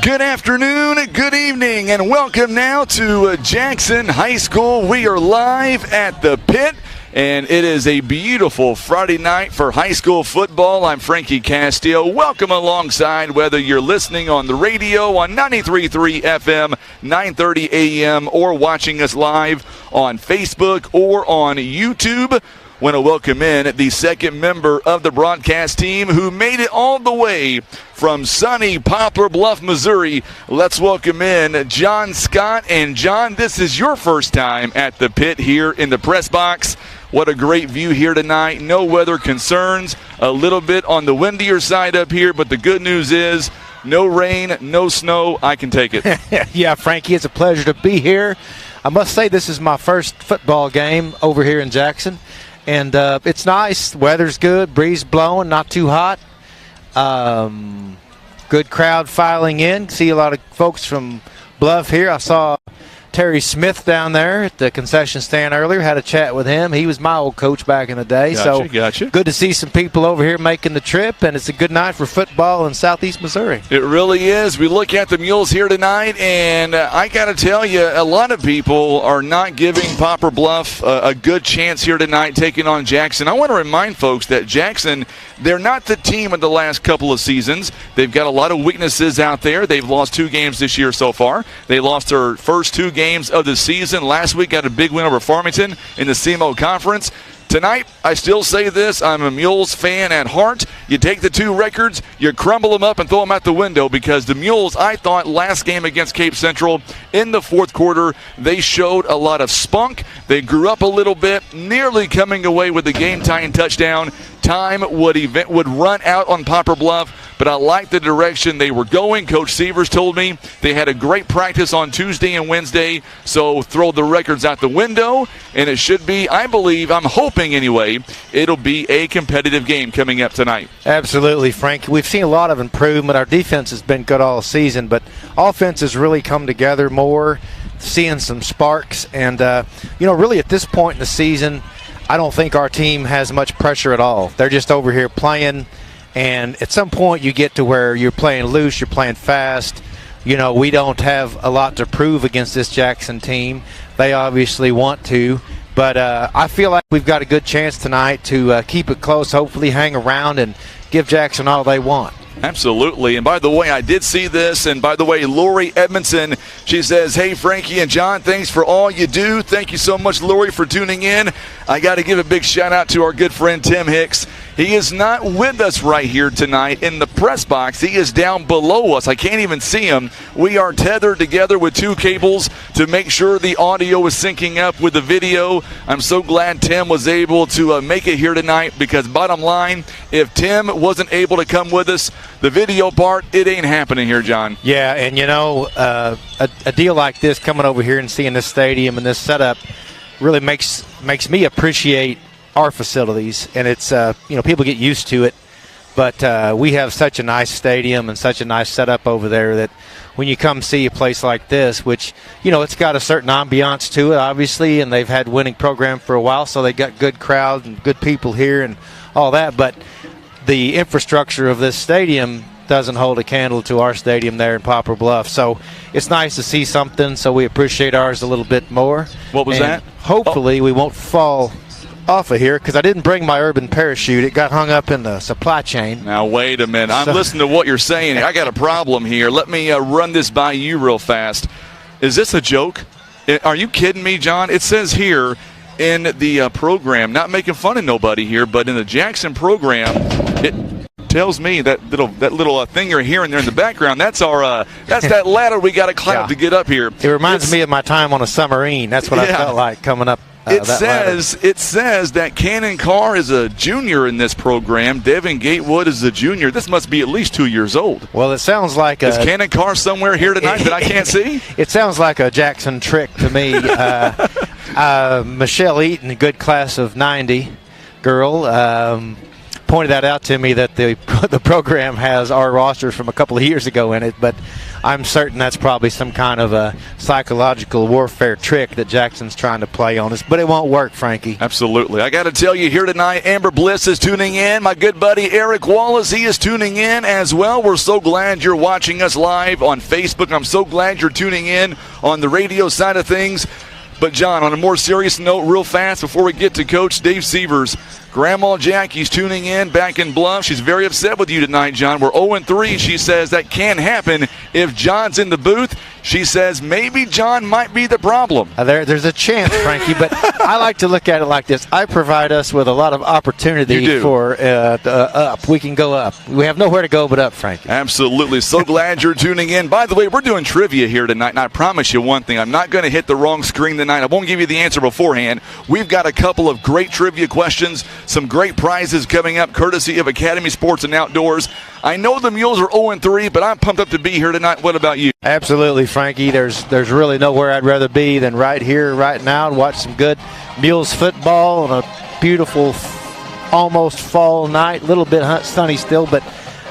Good afternoon, good evening, and welcome now to Jackson High School. We are live at the pit, and it is a beautiful Friday night for high school football. I'm Frankie Castillo. Welcome alongside, whether you're listening on the radio on 93.3 FM, 9:30 a.m., or watching us live on Facebook or on YouTube. Want to welcome in the second member of the broadcast team who made it all the way from sunny Poplar Bluff, Missouri. Let's welcome in John Scott. And John, this is your first time at the pit here in the press box. What a great view here tonight. No weather concerns. A little bit on the windier side up here, but the good news is no rain, no snow. I can take it. Yeah, Frankie, it's a pleasure to be here. I must say this is my first football game over here in Jackson. And it's nice. Weather's good. Breeze blowing. Not too hot. Good crowd filing in. See a lot of folks from Bluff here. I saw Terry Smith down there at the concession stand earlier. Had a chat with him. He was my old coach back in the day. Gotcha. Good to see some people over here making the trip, and it's a good night for football in Southeast Missouri. It really is. We look at the Mules here tonight, and I got to tell you, a lot of people are not giving Poplar Bluff a good chance here tonight taking on Jackson. I want to remind folks that Jackson, they're not the team of the last couple of seasons. They've got a lot of weaknesses out there. They've lost 2 games this year so far. They lost their first 2 games of the season. Last week got a big win over Farmington in the SEMO Conference. Tonight, I still say this, I'm a Mules fan at heart. You take the 2 records, you crumble them up and throw them out the window, because the Mules, I thought last game against Cape Central in the fourth quarter, they showed a lot of spunk. They grew up a little bit, nearly coming away with the game-tying touchdown. Time would run out on Poplar Bluff, but I like the direction they were going. Coach Sievers told me they had a great practice on Tuesday and Wednesday, so throw the records out the window, and it should be, I believe, I'm hoping anyway, it'll be a competitive game coming up tonight. Absolutely, Frank. We've seen a lot of improvement. Our defense has been good all season, but offense has really come together more, seeing some sparks, and, really at this point in the season, I don't think our team has much pressure at all. They're just over here playing, and at some point you get to where you're playing loose, you're playing fast. We don't have a lot to prove against this Jackson team. They obviously want to, but I feel like we've got a good chance tonight to keep it close, hopefully hang around and give Jackson all they want. Absolutely. And by the way, I did see this. And by the way, Lori Edmondson, she says, hey, Frankie and John, thanks for all you do. Thank you so much, Lori, for tuning in. I got to give a big shout out to our good friend Tim Hicks. He is not with us right here tonight in the press box. He is down below us. I can't even see him. We are tethered together with 2 cables to make sure the audio is syncing up with the video. I'm so glad Tim was able to make it here tonight, because bottom line, if Tim wasn't able to come with us, the video part, it ain't happening here, John. Yeah, and a deal like this, coming over here and seeing this stadium and this setup, really makes me appreciate our facilities, and it's people get used to it, but we have such a nice stadium and such a nice setup over there that when you come see a place like this, which it's got a certain ambiance to it, obviously, and they've had winning program for a while, so they got good crowd and good people here and all that, but the infrastructure of this stadium doesn't hold a candle to our stadium there in Poplar Bluff. So it's nice to see something, so we appreciate ours a little bit more. What was that? Hopefully we won't fall off of here, because I didn't bring my urban parachute. It got hung up in the supply chain. Now, wait a minute. I'm listening to what you're saying. I got a problem here. Let me run this by you real fast. Is this a joke? Are you kidding me, John? It says here in the program, not making fun of nobody here, but in the Jackson program, it tells me that little thing you're hearing there in the background, that's that ladder we got to climb to get up here. It reminds me of my time on a submarine. That's what I felt like coming up. It says that Cannon Carr is a junior in this program. Devin Gatewood is a junior. This must be at least 2 years old. Well, it sounds like is Cannon Carr somewhere here tonight that I can't see? It sounds like a Jackson trick to me. Michelle Eaton, a good class of '90 girl. pointed that out to me that the program has our rosters from a couple of years ago in it, but I'm certain that's probably some kind of a psychological warfare trick that Jackson's trying to play on us, but it won't work, Frankie. Absolutely. I got to tell you here tonight, Amber Bliss is tuning in. My good buddy Eric Wallace, he is tuning in as well. We're so glad you're watching us live on Facebook. I'm so glad you're tuning in on the radio side of things. But, John, on a more serious note, real fast, before we get to Coach Dave Sievers, Grandma Jackie's tuning in back in Bluff. She's very upset with you tonight, John. We're 0-3. She says that can happen if John's in the booth. She says maybe John might be the problem. There's a chance, Frankie, but I like to look at it like this. I provide us with a lot of opportunity for up. We can go up. We have nowhere to go but up, Frankie. Absolutely. So glad you're tuning in. By the way, we're doing trivia here tonight, and I promise you one thing. I'm not going to hit the wrong screen tonight. I won't give you the answer beforehand. We've got a couple of great trivia questions, some great prizes coming up courtesy of Academy Sports and Outdoors. I know the Mules are 0-3, but I'm pumped up to be here tonight. What about you? Absolutely, Frankie. There's really nowhere I'd rather be than right here, right now, and watch some good Mules football on a beautiful, almost fall night. A little bit sunny still, but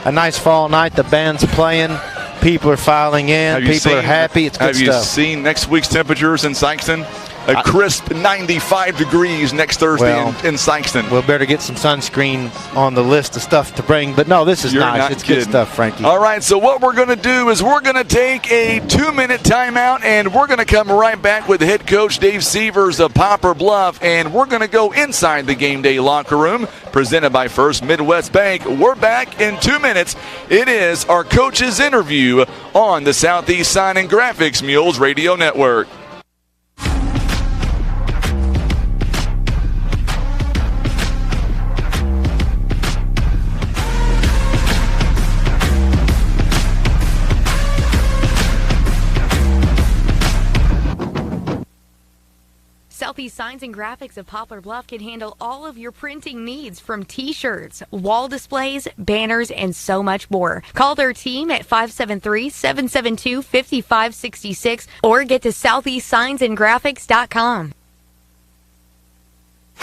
a nice fall night. The band's playing. People are filing in. People are happy. It's good stuff. Have you seen next week's temperatures in Sykeston? A crisp 95 degrees next Thursday in Sykeston. We'll better get some sunscreen on the list of stuff to bring. But, no, this is nice. It's good stuff, Frankie. All right, so what we're going to do is we're going to take a 2-minute timeout, and we're going to come right back with head coach Dave Sievers of Poplar Bluff, and we're going to go inside the game day locker room presented by First Midwest Bank. We're back in 2 minutes. It is our coach's interview on the Southeast Sign and Graphics Mules Radio Network. Southeast Signs and Graphics of Poplar Bluff can handle all of your printing needs, from t-shirts, wall displays, banners, and so much more. Call their team at 573-772-5566 or get to southeastsignsandgraphics.com.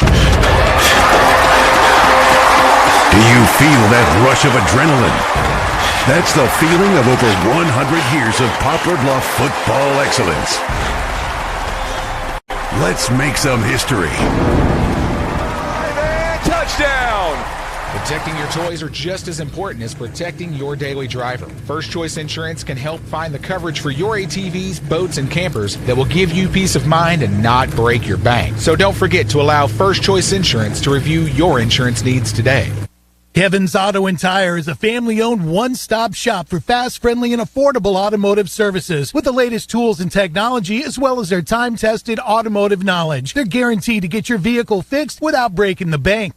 Do you feel that rush of adrenaline? That's the feeling of over 100 years of Poplar Bluff football excellence. Let's make some history. And touchdown! Protecting your toys are just as important as protecting your daily driver. First Choice Insurance can help find the coverage for your ATVs, boats, and campers that will give you peace of mind and not break your bank. So don't forget to allow First Choice Insurance to review your insurance needs today. Kevin's Auto and Tire is a family-owned one-stop shop for fast, friendly, and affordable automotive services with the latest tools and technology, as well as their time-tested automotive knowledge. They're guaranteed to get your vehicle fixed without breaking the bank.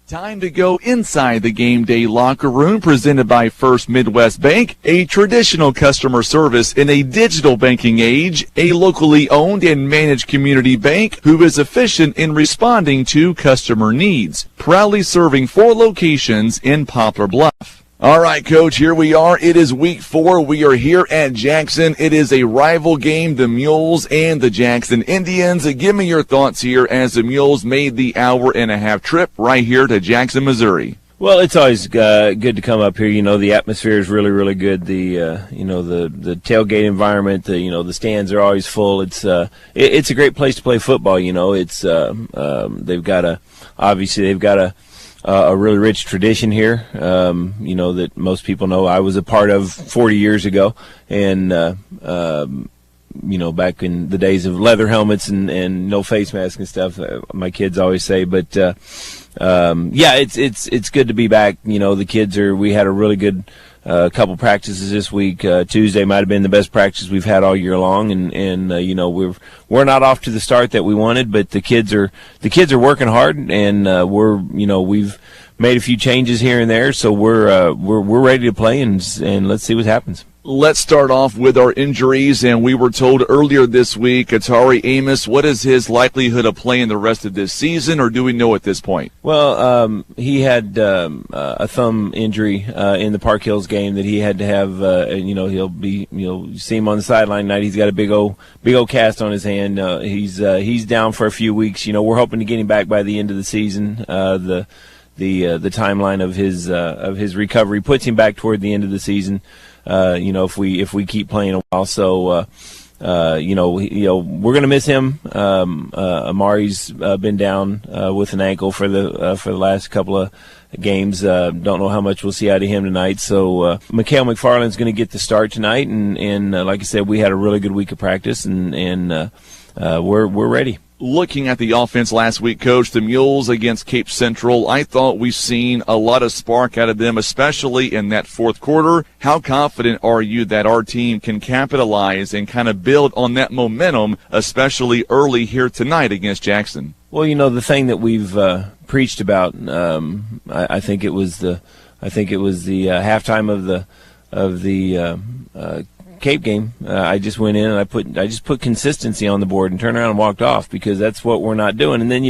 Time to go inside the game day locker room presented by First Midwest Bank, a traditional customer service in a digital banking age, a locally owned and managed community bank who is efficient in responding to customer needs, proudly serving 4 locations in Poplar Bluff. All right, Coach, here we are. It is week 4. We are here at Jackson. It is a rival game, the Mules and the Jackson Indians. Give me your thoughts here as the Mules made the hour-and-a-half trip right here to Jackson, Missouri. Well, it's always good to come up here. You know, the atmosphere is really, really good. The tailgate environment, the stands are always full. It's a great place to play football. You know, it's they've got a really rich tradition here, that most people know I was a part of 40 years ago. And, back in the days of leather helmets and no face masks and stuff, my kids always say. But, it's good to be back. You know, the kids we had a really good a couple practices this week. Tuesday might have been the best practice we've had all year long, and you know, we're not off to the start that we wanted, but the kids are working hard, and we've made a few changes here and there, so we're ready to play, and let's see what happens. Let's start off with our injuries, and we were told earlier this week, Atari Amos, what is his likelihood of playing the rest of this season, or do we know at this point? Well, he had a thumb injury in the Park Hills game that he had to have. You'll see him on the sideline tonight. He's got a big old cast on his hand. He's down for a few weeks. You know, we're hoping to get him back by the end of the season. The timeline of his recovery puts him back toward the end of the season. If we keep playing a while, so we're gonna miss him. Amari's been down with an ankle for the last couple of games. Don't know how much we'll see out of him tonight. So Mikhail McFarland's going to get the start tonight, and like I said, we had a really good week of practice, and we're ready. Looking at the offense last week, Coach, the Mules against Cape Central, I thought we seen a lot of spark out of them, especially in that fourth quarter. How confident are you that our team can capitalize and kind of build on that momentum, especially early here tonight against Jackson? Well, you know, the thing that we've preached about, I think it was the halftime of the Cape game. I just went in and I just put consistency on the board and turned around and walked off, because that's what we're not doing. And then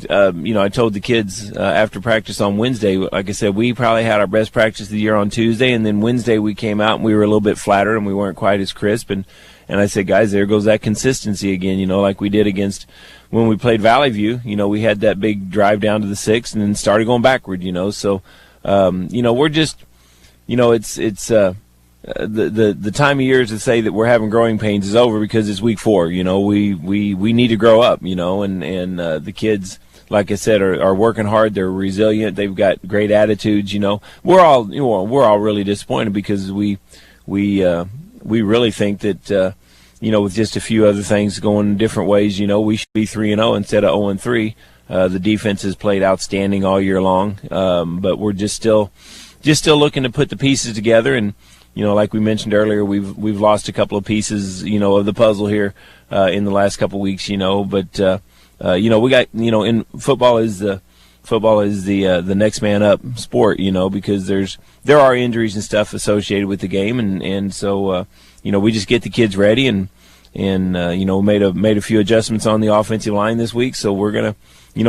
I told the kids after practice on Wednesday, like I said, we probably had our best practice of the year on Tuesday, and then Wednesday we came out and we were a little bit flatter and we weren't quite as crisp. And I said, guys, there goes that consistency again. You know, like we did against when we played Valley View. You know, we had that big drive down to the 6 and then started going backward. You know, so we're just, it's. The time of year to say that we're having growing pains is over, because it's week 4. You know, we need to grow up. You know, and the kids, like I said, are working hard. They're resilient. They've got great attitudes. You know, we're all really disappointed, because we really think that with just a few other things going different ways, you know, we should be 3-0 instead of 0-3. The defense has played outstanding all year long, but we're just still looking to put the pieces together. And you know, like we mentioned earlier, we've lost a couple of pieces, you know, of the puzzle here in the last couple of weeks, you know. But we got, in football is the next man up sport, you know, because there are injuries and stuff associated with the game, and so we just get the kids ready, and made a few adjustments on the offensive line this week, so we're gonna give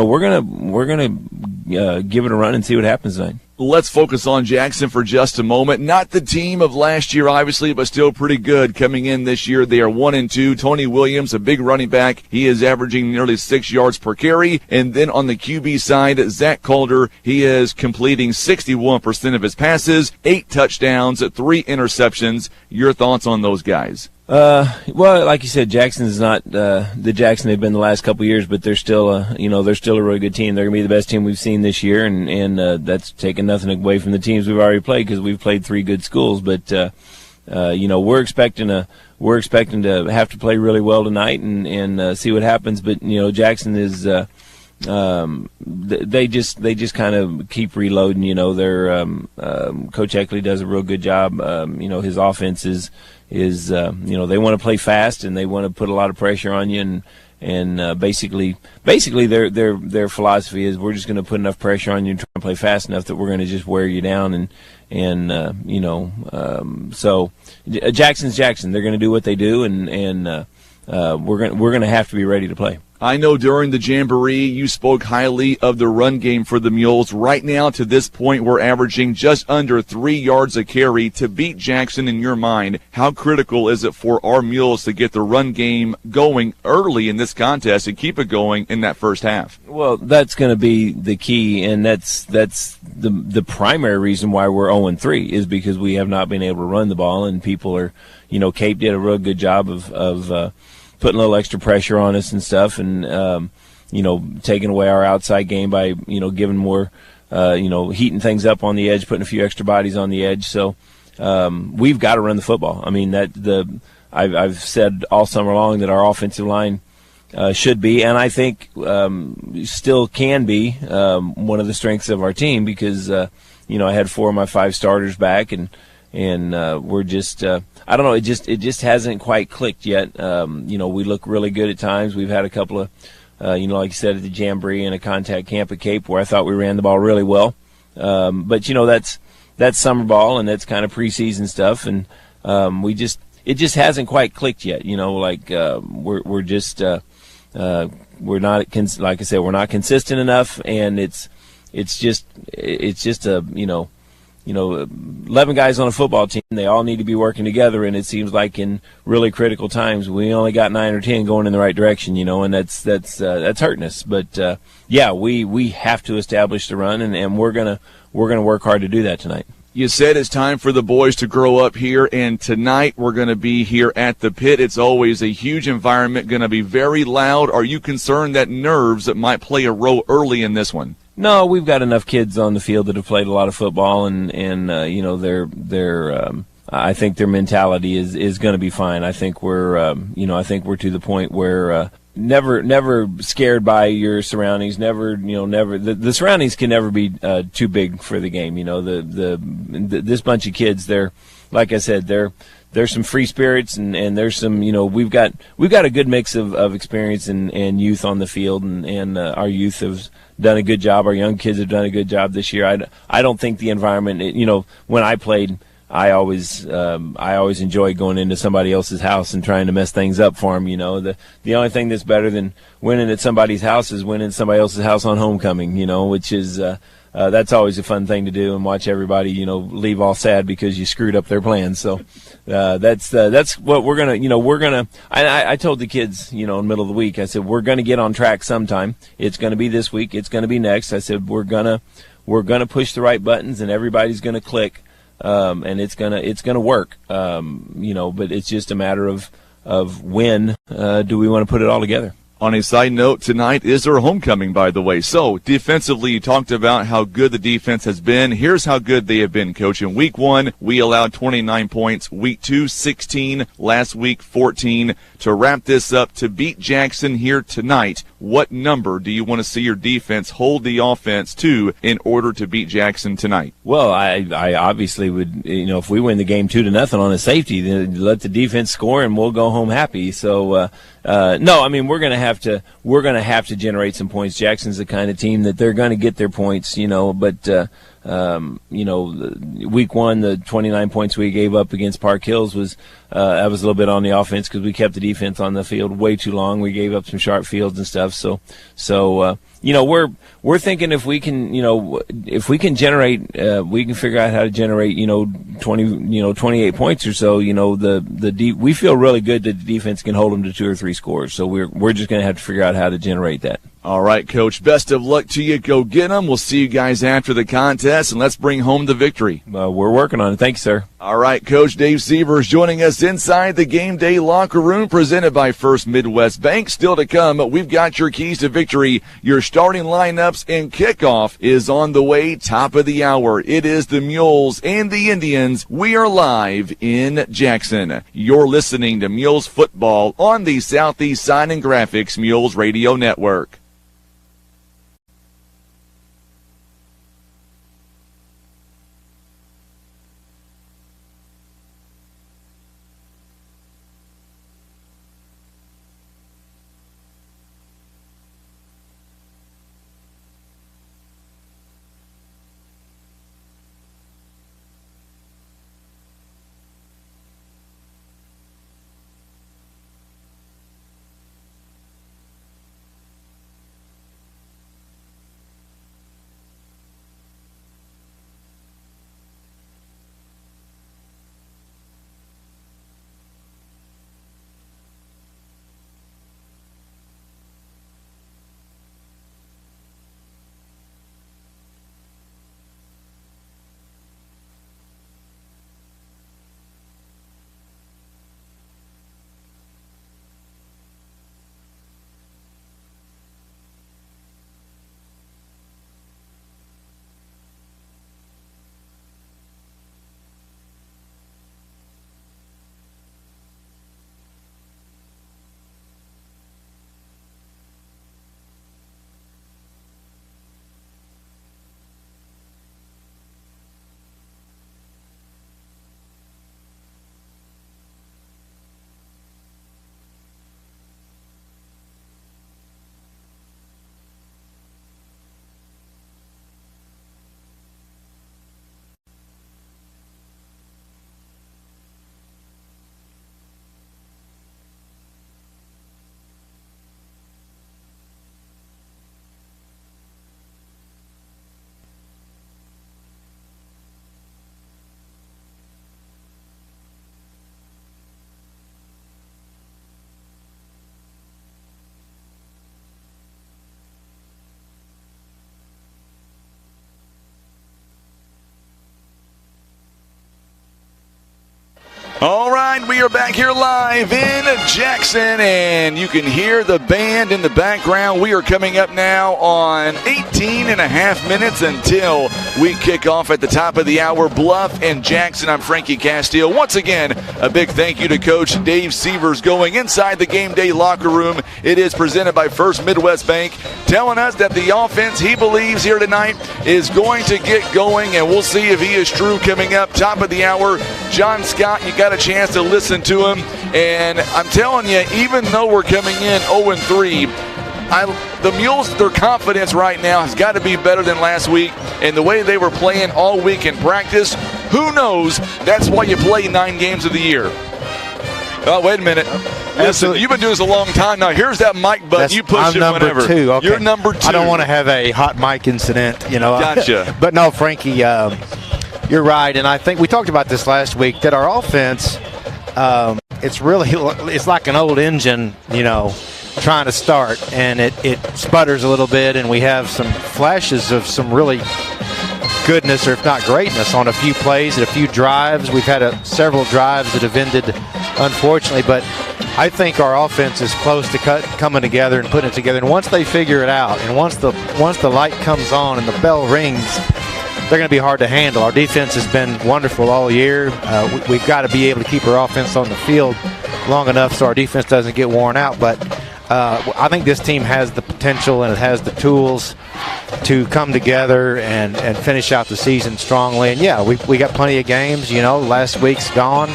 it a run and see what happens tonight. Let's focus on Jackson for just a moment. Not the team of last year, obviously, but still pretty good coming in this year. They are 1-2. Tony Williams, a big running back. He is averaging nearly 6 yards per carry. And then on the QB side, Zach Calder, he is completing 61% of his passes, 8 touchdowns, 3 interceptions. Your thoughts on those guys? Well, like you said, Jackson is not the Jackson they've been the last couple of years, but they're still a really good team. They're going to be the best team we've seen this year, and that's taken nothing away from the teams we've already played, because we've played 3 good schools. But we're expecting to have to play really well tonight and see what happens. But Jackson is they just kind of keep reloading. You know, they're Coach Eckley does a real good job. His offense is they want to play fast, and they want to put a lot of pressure on you, and basically their philosophy is, we're just going to put enough pressure on you and try and play fast enough that we're going to just wear you down, so Jackson's Jackson. They're going to do what they do, and we're going to have to be ready to play. I know during the Jamboree you spoke highly of the run game for the Mules. Right now, to this point, we're averaging just under 3 yards a carry. To beat Jackson, in your mind, how critical is it for our Mules to get the run game going early in this contest and keep it going in that first half? Well, that's going to be the key, and that's the primary reason why we're 0-3 is because we have not been able to run the ball, and people are, Cape did a real good job of putting a little extra pressure on us and stuff, and taking away our outside game by giving more, heating things up on the edge, putting a few extra bodies on the edge. So we've got to run the football. I mean, I've said all summer long that our offensive line should be, and I think still can be, one of the strengths of our team, because I had 4 of my 5 starters back, and we're just I don't know, it just hasn't quite clicked yet. We look really good at times. We've had a couple of like you said, at the Jamboree and a contact camp at Cape where I thought we ran the ball really well. But that's summer ball and that's kind of preseason stuff, and it just hasn't quite clicked yet. We're just we're not like I said, we're not consistent enough, and it's just a 11 guys on a football team. They all need to be working together, and it seems like in really critical times we only got 9 or 10 going in the right direction, and that's hurting us. But we have to establish the run, and we're gonna work hard to do that tonight. You said it's time for the boys to grow up here, and tonight we're going to be here at the pit. It's always a huge environment, going to be very loud. Are you concerned that nerves might play a role early in this one? No, we've got enough kids on the field that have played a lot of football, and I think their mentality is going to be fine. I think we're to the point where never scared by your surroundings. Never the surroundings can never be too big for the game. This bunch of kids, they're, like I said, there's some free spirits, and there's some, we've got a good mix of experience and youth on the field, and our youth have done a good job. Our young kids have done a good job this year. I don't think the environment, when I played, I always enjoyed going into somebody else's house and trying to mess things up for them. The only thing that's better than winning at somebody's house is winning at somebody else's house on homecoming, which is that's always a fun thing to do, and watch everybody, leave all sad because you screwed up their plans. So that's what we're gonna. I told the kids, in the middle of the week, I said we're gonna get on track sometime. It's gonna be this week. It's gonna be next. I said we're gonna push the right buttons, and everybody's gonna click, and it's gonna work. But it's just a matter of when do we want to put it all together. On a side note, tonight is their homecoming, by the way. So, defensively, you talked about how good the defense has been. Here's how good they have been, Coach. In Week 1, we allowed 29 points. Week 2, 16. Last week, 14. To wrap this up, to beat Jackson here tonight, what number do you want to see your defense hold the offense to in order to beat Jackson tonight? Well, I obviously would, if we win the game 2-0 on a safety, then let the defense score and we'll go home happy. So, no, I mean, we're going to have to generate some points. Jackson's the kind of team that they're going to get their points, but Week 1, the 29 points we gave up against Park Hills was that was a little bit on the offense because we kept the defense on the field way too long. We gave up some sharp fields and stuff. So we're thinking if we can generate, we can figure out how to generate 28 points or so. We feel really good that the defense can hold them to 2 or 3 scores. So we're just going to have to figure out how to generate that. All right, Coach, best of luck to you. Go get them. We'll see you guys after the contest, and let's bring home the victory. We're working on it. Thanks, sir. All right, Coach Dave Sievers joining us inside the Game Day Locker Room, presented by First Midwest Bank. Still to come, we've got your keys to victory. Your starting lineups and kickoff is on the way, top of the hour. It is the Mules and the Indians. We are live in Jackson. You're listening to Mules Football on the Southeast Sign and Graphics Mules Radio Network. 9. We are back here live in Jackson, and you can hear the band in the background. We are coming up now on 18 and a half minutes until we kick off at the top of the hour. Bluff and Jackson. I'm Frankie Castile. Once again, a big thank you to Coach Dave Severs going inside the game day locker room. It is presented by First Midwest Bank, telling us that the offense he believes here tonight is going to get going, and we'll see if he is true coming up. Top of the hour, John Scott, you got a chance to listen to him, and I'm telling you, even though we're coming in 0-3, the Mules, their confidence right now has got to be better than last week, and the way they were playing all week in practice, who knows? That's why you play 9 games of the year. Oh, wait a minute. Listen, you've been doing this a long time now. Here's that mic button. You push it whenever. I'm number 2. Okay. You're number 2. I don't want to have a hot mic incident, you know. Gotcha. But no, Frankie, you're right. And I think we talked about this last week, that our offense, it's like an old engine, you know, trying to start. And it sputters a little bit, and we have some flashes of some really goodness, or if not greatness, on a few plays and a few drives. We've had several drives that have ended, unfortunately, but I think our offense is close to coming together and putting it together. And once they figure it out, and once the light comes on and the bell rings, they're going to be hard to handle. Our defense has been wonderful all year. We've got to be able to keep our offense on the field long enough so our defense doesn't get worn out. But I think this team has the potential and it has the tools to come together and finish out the season strongly. And yeah, we got plenty of games. You know, last week's gone.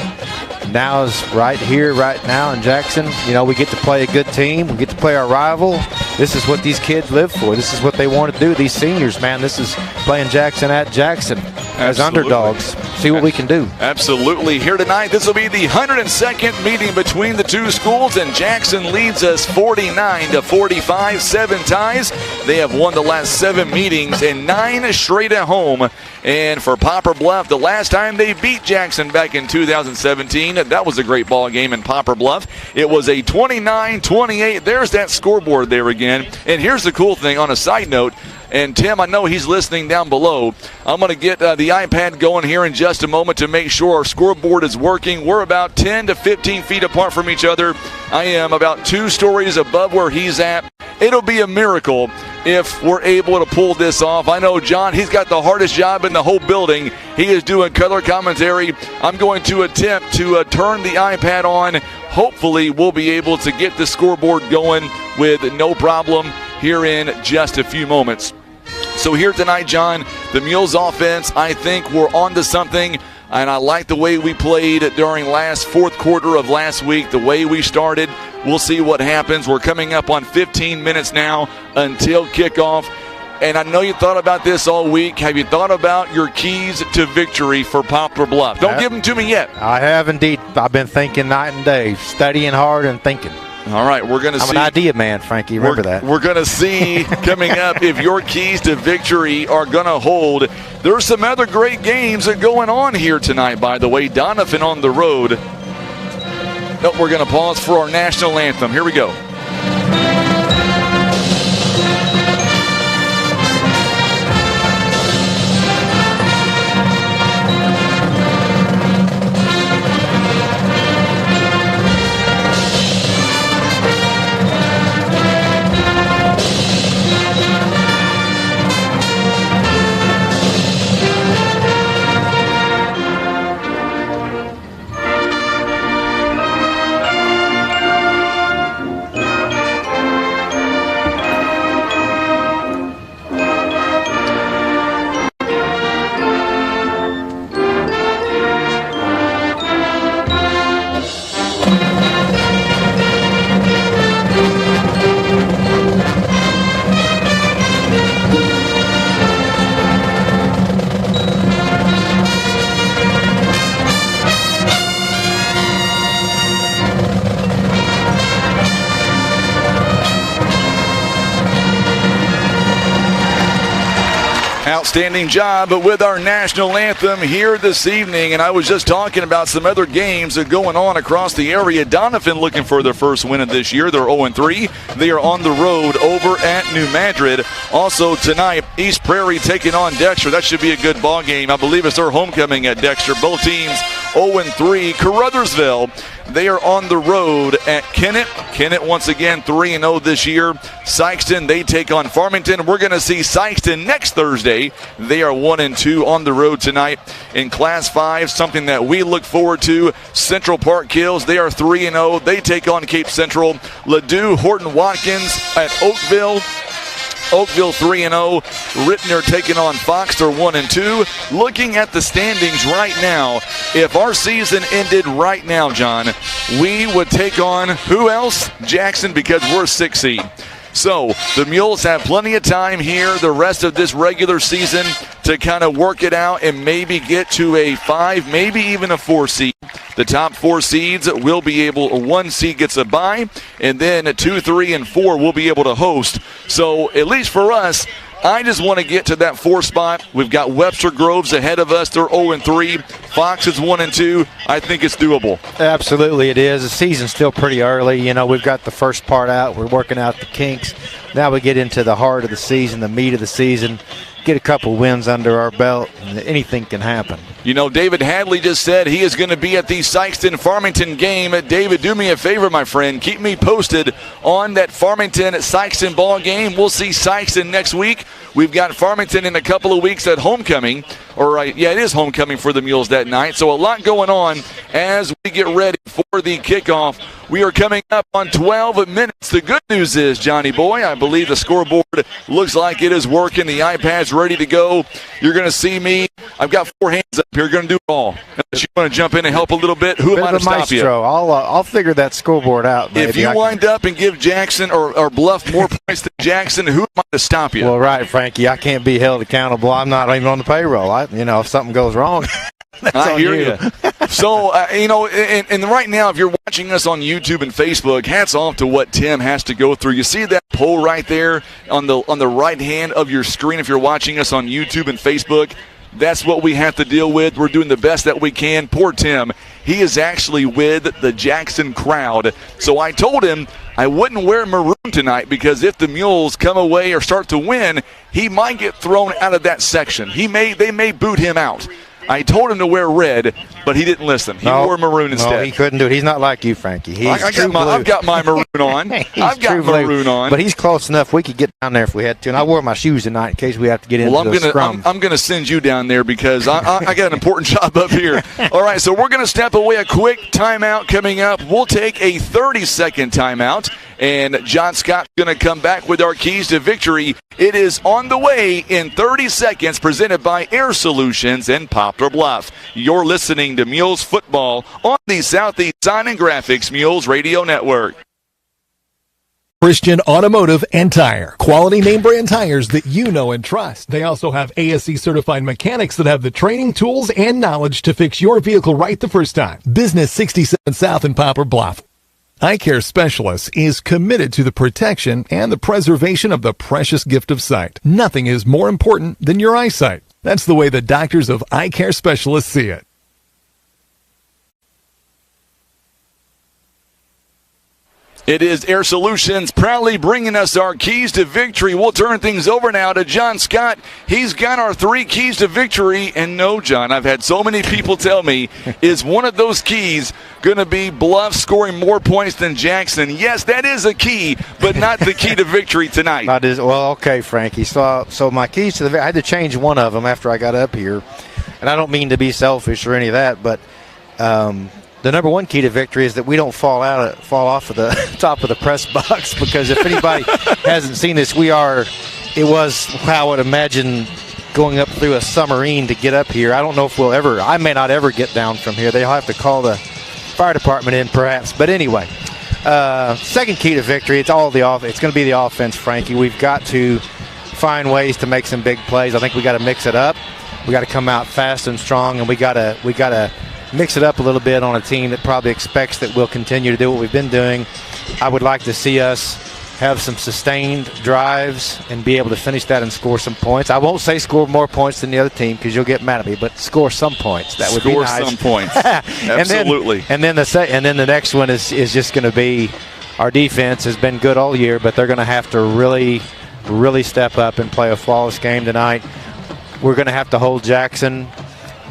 Now is right here, right now in Jackson. You know, we get to play a good team. We get to play our rival. This is what these kids live for. This is what they want to do. These seniors, man, this is playing Jackson at Jackson as underdogs. See what we can do. Absolutely. Here tonight, this will be the 102nd meeting between the two schools, and Jackson leads us 49-45, 7 ties. They have won the last 7 meetings and 9 straight at home. And for Poplar Bluff, the last time they beat Jackson back in 2017, that was a great ball game in Poplar Bluff. It was a 29-28. There's that scoreboard there again. And here's the cool thing on a side note. And Tim, I know he's listening down below. I'm going to get the iPad going here in just a moment to make sure our scoreboard is working. We're about 10 to 15 feet apart from each other. I am about 2 stories above where he's at. It'll be a miracle if we're able to pull this off. I know John, he's got the hardest job in the whole building. He is doing color commentary. I'm going to attempt to turn the iPad on. Hopefully we'll be able to get the scoreboard going with no problem here in just a few moments. So here tonight, John, the Mules offense, I think we're on to something, and I like the way we played during fourth quarter of last week, the way we started. We'll see what happens. We're coming up on 15 minutes now until kickoff, and I know you thought about this all week. Have you thought about your keys to victory for Poplar Bluff? Don't give them to me yet. I have indeed. I've been thinking night and day, studying hard and thinking. All right, we're going to see. I'm an idea man, Frankie. Remember that. We're going to see coming up if your keys to victory are going to hold. There's some other great games going on here tonight, by the way. Donovan on the road. Nope, we're going to pause for our national anthem. Here we go. Outstanding job with our national anthem here this evening. And I was just talking about some other games that are going on across the area. Donovan looking for their first win of this year. They're 0-3. They are on the road over at New Madrid. Also tonight, East Prairie taking on Dexter. That should be a good ball game. I believe it's their homecoming at Dexter. Both teams 0-3. Caruthersville, they are on the road at Kennett. Kennett, once again, 3-0 this year. Sykeston, they take on Farmington. We're going to see Sykeston next Thursday. They are 1-2 on the road tonight. In Class 5, something that we look forward to, Central Park Hills, they are 3-0. They take on Cape Central. Ladue, Horton Watkins at Oakville. Oakville 3-0. Rittner taking on Fox. They're 1-2. Looking at the standings right now, if our season ended right now, John, we would take on who else? Jackson, because we're 6th seed. So the Mules have plenty of time here the rest of this regular season to kind of work it out and maybe get to a 5, maybe even a 4 seed. The top 4 seeds will be able, 1 seed gets a bye, and then 2, 3, and 4 will be able to host. So at least for us, I just want to get to that 4 spot. We've got Webster Groves ahead of us. They're 0-3. Fox is 1-2. I think it's doable. Absolutely it is. The season's still pretty early. You know, we've got the first part out. We're working out the kinks. Now we get into the heart of the season, the meat of the season. Get a couple wins under our belt, and anything can happen. You know, David Hadley just said he is going to be at the Sykeston-Farmington game. David, do me a favor, my friend. Keep me posted on that Farmington-Sykeston ball game. We'll see Sykeston next week. We've got Farmington in a couple of weeks at homecoming. It is homecoming for the Mules that night. So a lot going on as we get ready for the kickoff. We are coming up on 12 minutes. The good news is, Johnny Boy, I believe the scoreboard looks like it is working. The iPad's ready to go. You're going to see me. I've got 4 hands up here. Going to do it all. Unless you want to jump in and help a little bit, who am I to stop you? I'll figure that scoreboard out. Maybe. If you wind up and give Jackson or Bluff more points than Jackson, who am I to stop you? Well, right, Frankie. I can't be held accountable. I'm not even on the payroll. If something goes wrong, I hear you. So, and right now, if you're watching us on YouTube and Facebook, hats off to what Tim has to go through. You see that poll right there on the right hand of your screen if you're watching us on YouTube and Facebook. That's what we have to deal with. We're doing the best that we can. Poor Tim. He is actually with the Jackson crowd. So I told him I wouldn't wear maroon tonight because if the Mules come away or start to win, he might get thrown out of that section. They may boot him out. I told him to wear red, but he didn't listen. He wore maroon instead. No, he couldn't do it. He's not like you, Frankie. I've got my maroon on. I've got maroon on. But he's close enough. We could get down there if we had to. And I wore my shoes tonight in case we have to get into the scrum. I'm going to send you down there because I got an important job up here. All right, so we're going to step away. A quick timeout coming up. We'll take a 30-second timeout. And John Scott's going to come back with our keys to victory. It is on the way in 30 seconds, presented by Air Solutions in Poplar Bluff. You're listening to Mules Football on the Southeast Sign and Graphics Mules Radio Network. Christian Automotive and Tire. Quality name brand tires that you know and trust. They also have ASE certified mechanics that have the training, tools, and knowledge to fix your vehicle right the first time. Business 67 South in Poplar Bluff. Eye Care Specialists is committed to the protection and the preservation of the precious gift of sight. Nothing is more important than your eyesight. That's the way the doctors of Eye Care Specialists see it. It is Air Solutions proudly bringing us our keys to victory. We'll turn things over now to John Scott. He's got our 3 keys to victory. And no, John, I've had so many people tell me, is one of those keys going to be Bluff scoring more points than Jackson? Yes, that is a key, but not the key to victory tonight. Well, okay, Frankie. So my keys to the victory, I had to change one of them after I got up here. And I don't mean to be selfish or any of that, but the number 1 key to victory is that we don't fall off of the top of the press box, because if anybody hasn't seen this, it was how I would imagine going up through a submarine to get up here. I don't know if I may not ever get down from here. They'll have to call the fire department in perhaps. But anyway, second key to victory, it's going to be the offense, Frankie. We've got to find ways to make some big plays. I think we got to mix it up. We got to come out fast and strong, and we got to mix it up a little bit on a team that probably expects that we'll continue to do what we've been doing. I would like to see us have some sustained drives and be able to finish that and score some points. I won't say score more points than the other team because you'll get mad at me, but score some points. That would be nice. Score some points. Absolutely. And then the next one is just going to be our defense has been good all year, but they're going to have to really, really step up and play a flawless game tonight. We're going to have to hold Jackson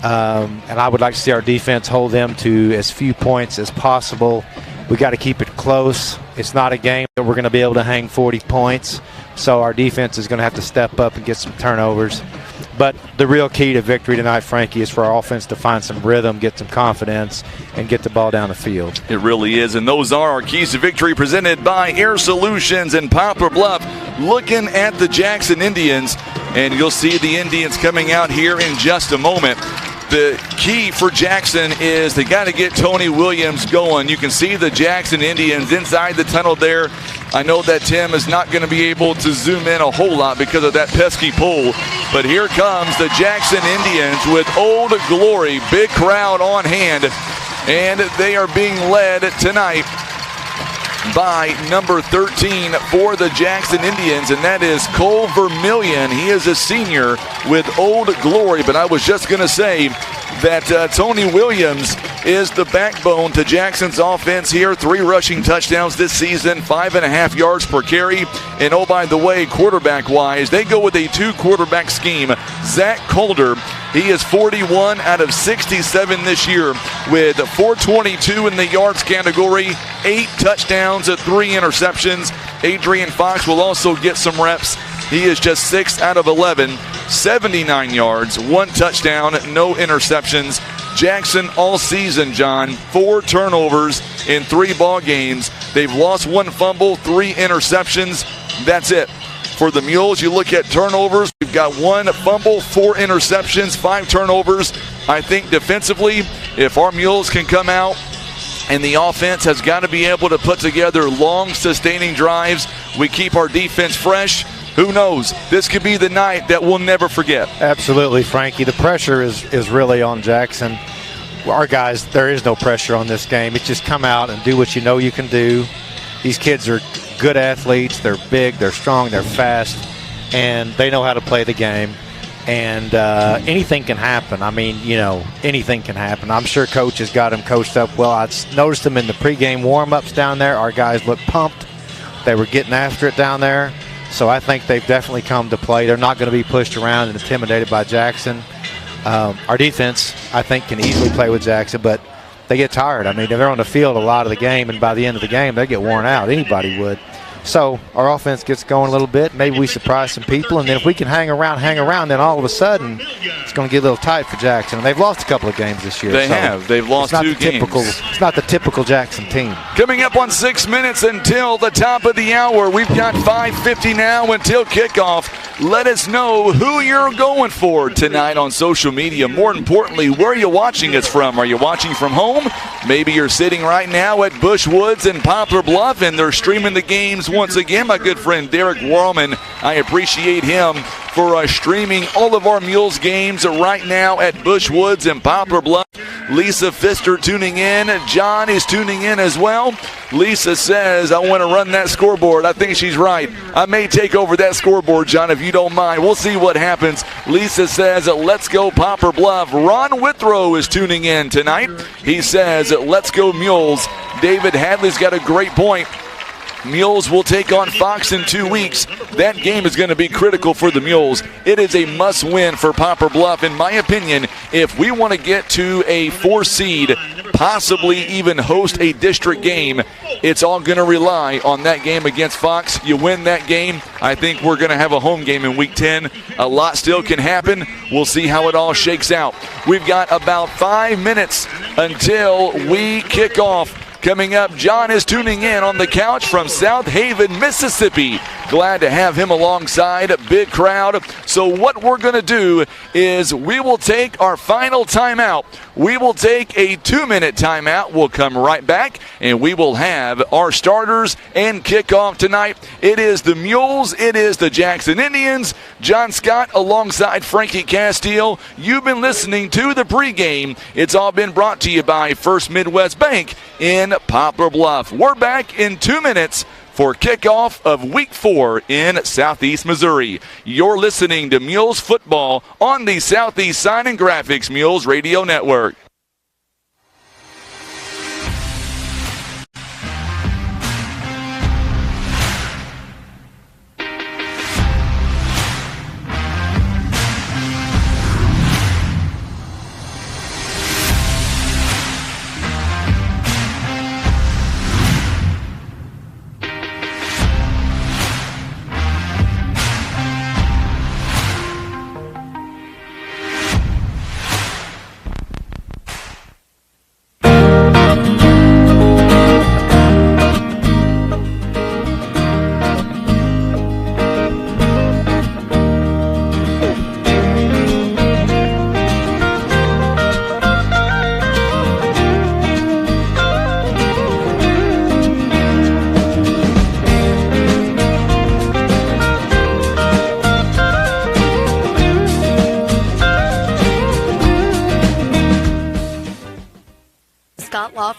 and I would like to see our defense hold them to as few points as possible. We got to keep it close. It's not a game that we're going to be able to hang 40 points, so our defense is going to have to step up and get some turnovers. But the real key to victory tonight, Frankie, is for our offense to find some rhythm, get some confidence, and get the ball down the field. It really is, and those are our keys to victory presented by Air Solutions in Poplar Bluff. Looking at the Jackson Indians, and you'll see the Indians coming out here in just a moment. The key for Jackson is they got to get Tony Williams going. You can see the Jackson Indians inside the tunnel there. I know that Tim is not going to be able to zoom in a whole lot because of that pesky pole, but here comes the Jackson Indians with Old Glory. Big crowd on hand, and they are being led tonight by number 13 for the Jackson Indians, and that is Cole Vermillion. He is a senior with Old Glory, but I was just going to say that Tony Williams is the backbone to Jackson's offense here. 3 rushing touchdowns this season, 5.5 yards per carry. And oh, by the way, quarterback-wise, they go with a 2-quarterback scheme. Zach Calder, he is 41 out of 67 this year with 422 in the yards category, 8 touchdowns, 3 interceptions. Adrian Fox will also get some reps. He is just 6 out of 11, 79 yards, 1 touchdown, no interceptions. Jackson all season, John, 4 turnovers in 3 ball games. They've lost 1 fumble, 3 interceptions. That's it. For the Mules, you look at turnovers, we've got 1 fumble, 4 interceptions, 5 turnovers. I think defensively, if our Mules can come out, and the offense has got to be able to put together long, sustaining drives, we keep our defense fresh. Who knows? This could be the night that we'll never forget. Absolutely, Frankie. The pressure is really on Jackson. Our guys, there is no pressure on this game. It's just come out and do what you know you can do. These kids are good athletes. They're big, they're strong, they're fast, and they know how to play the game. And anything can happen. I mean, anything can happen. I'm sure Coach has got them coached up well. I noticed them in the pregame warm-ups down there. Our guys looked pumped. They were getting after it down there. So I think they've definitely come to play. They're not going to be pushed around and intimidated by Jackson. Our defense, I think, can easily play with Jackson, but they get tired. I mean, they're on the field a lot of the game, and by the end of the game, they get worn out. Anybody would. So our offense gets going a little bit. Maybe we surprise some people, and then if we can hang around, then all of a sudden it's going to get a little tight for Jackson. And they've lost a couple of games this year. They have. They've lost 2 games. It's not the typical Jackson team. Coming up on 6 minutes until the top of the hour. We've got 5:50 now until kickoff. Let us know who you're going for tonight on social media. More importantly, where are you watching us from? Are you watching from home? Maybe you're sitting right now at Bush Woods in Poplar Bluff, and they're streaming the games once again. My good friend Derek Warman, I appreciate him for streaming all of our Mules games right now at Bush Woods in Poplar Bluff. Lisa Pfister tuning in. John is tuning in as well. Lisa says, I want to run that scoreboard. I think she's right. I may take over that scoreboard, John, if you don't mind. We'll see what happens. Lisa says, let's go Poplar Bluff. Ron Withrow is tuning in tonight. He says, let's go Mules. David Hadley's got a great point. Mules will take on Fox in 2 weeks. That game is going to be critical for the Mules. It is a must-win for Poplar Bluff, in my opinion. If we want to get to a 4 seed, possibly even host a district game, it's all going to rely on that game against Fox. You win that game, I think we're going to have a home game in Week 10. A lot still can happen. We'll see how it all shakes out. We've got about 5 minutes until we kick off. Coming up, John is tuning in on the couch from South Haven, Mississippi. Glad to have him alongside. Big crowd. So what we're going to do is we will take our final timeout. We will take a 2-minute timeout. We'll come right back, and we will have our starters and kickoff tonight. It is the Mules. It is the Jackson Indians. John Scott alongside Frankie Castile. You've been listening to the pregame. It's all been brought to you by First Midwest Bank in Poplar Bluff. We're back in 2 minutes for kickoff of Week 4 in Southeast Missouri. You're listening to Mules Football on the Southeast Sign and Graphics Mules Radio Network.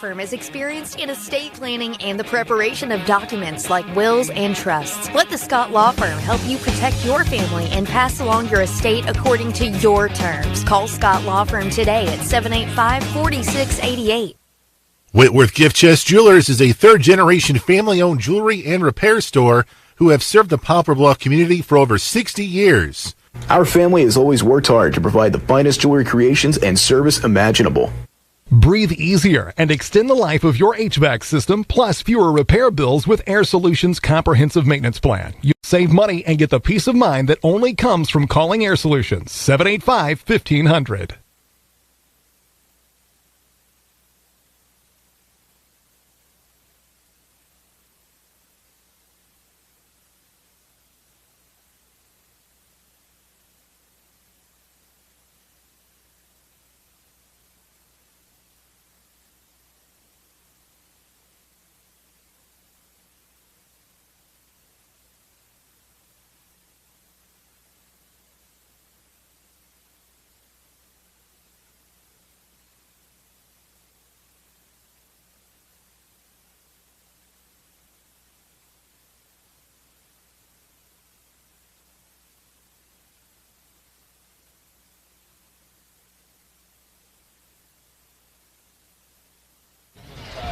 Firm is experienced in estate planning and the preparation of documents like wills and trusts. Let the Scott Law Firm help you protect your family and pass along your estate according to your terms. Call Scott Law Firm today at 785-4688. Whitworth Gift Chest Jewelers is a third-generation family-owned jewelry and repair store who have served the Poplar Bluff community for over 60 years. Our family has always worked hard to provide the finest jewelry creations and service imaginable. Breathe easier and extend the life of your HVAC system, plus fewer repair bills with Air Solutions Comprehensive Maintenance Plan. You'll save money and get the peace of mind that only comes from calling Air Solutions. 785-1500.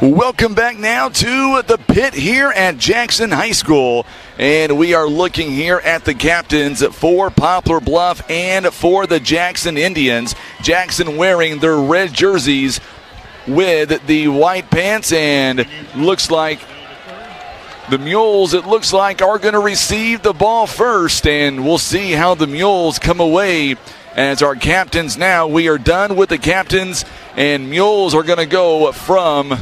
Welcome back now to the pit here at Jackson High School. And we are looking here at the captains for Poplar Bluff and for the Jackson Indians. Jackson wearing their red jerseys with the white pants, and looks like the Mules, it looks like, are going to receive the ball first. And we'll see how the Mules come away as our captains now. We are done with the captains, and Mules are going to go from...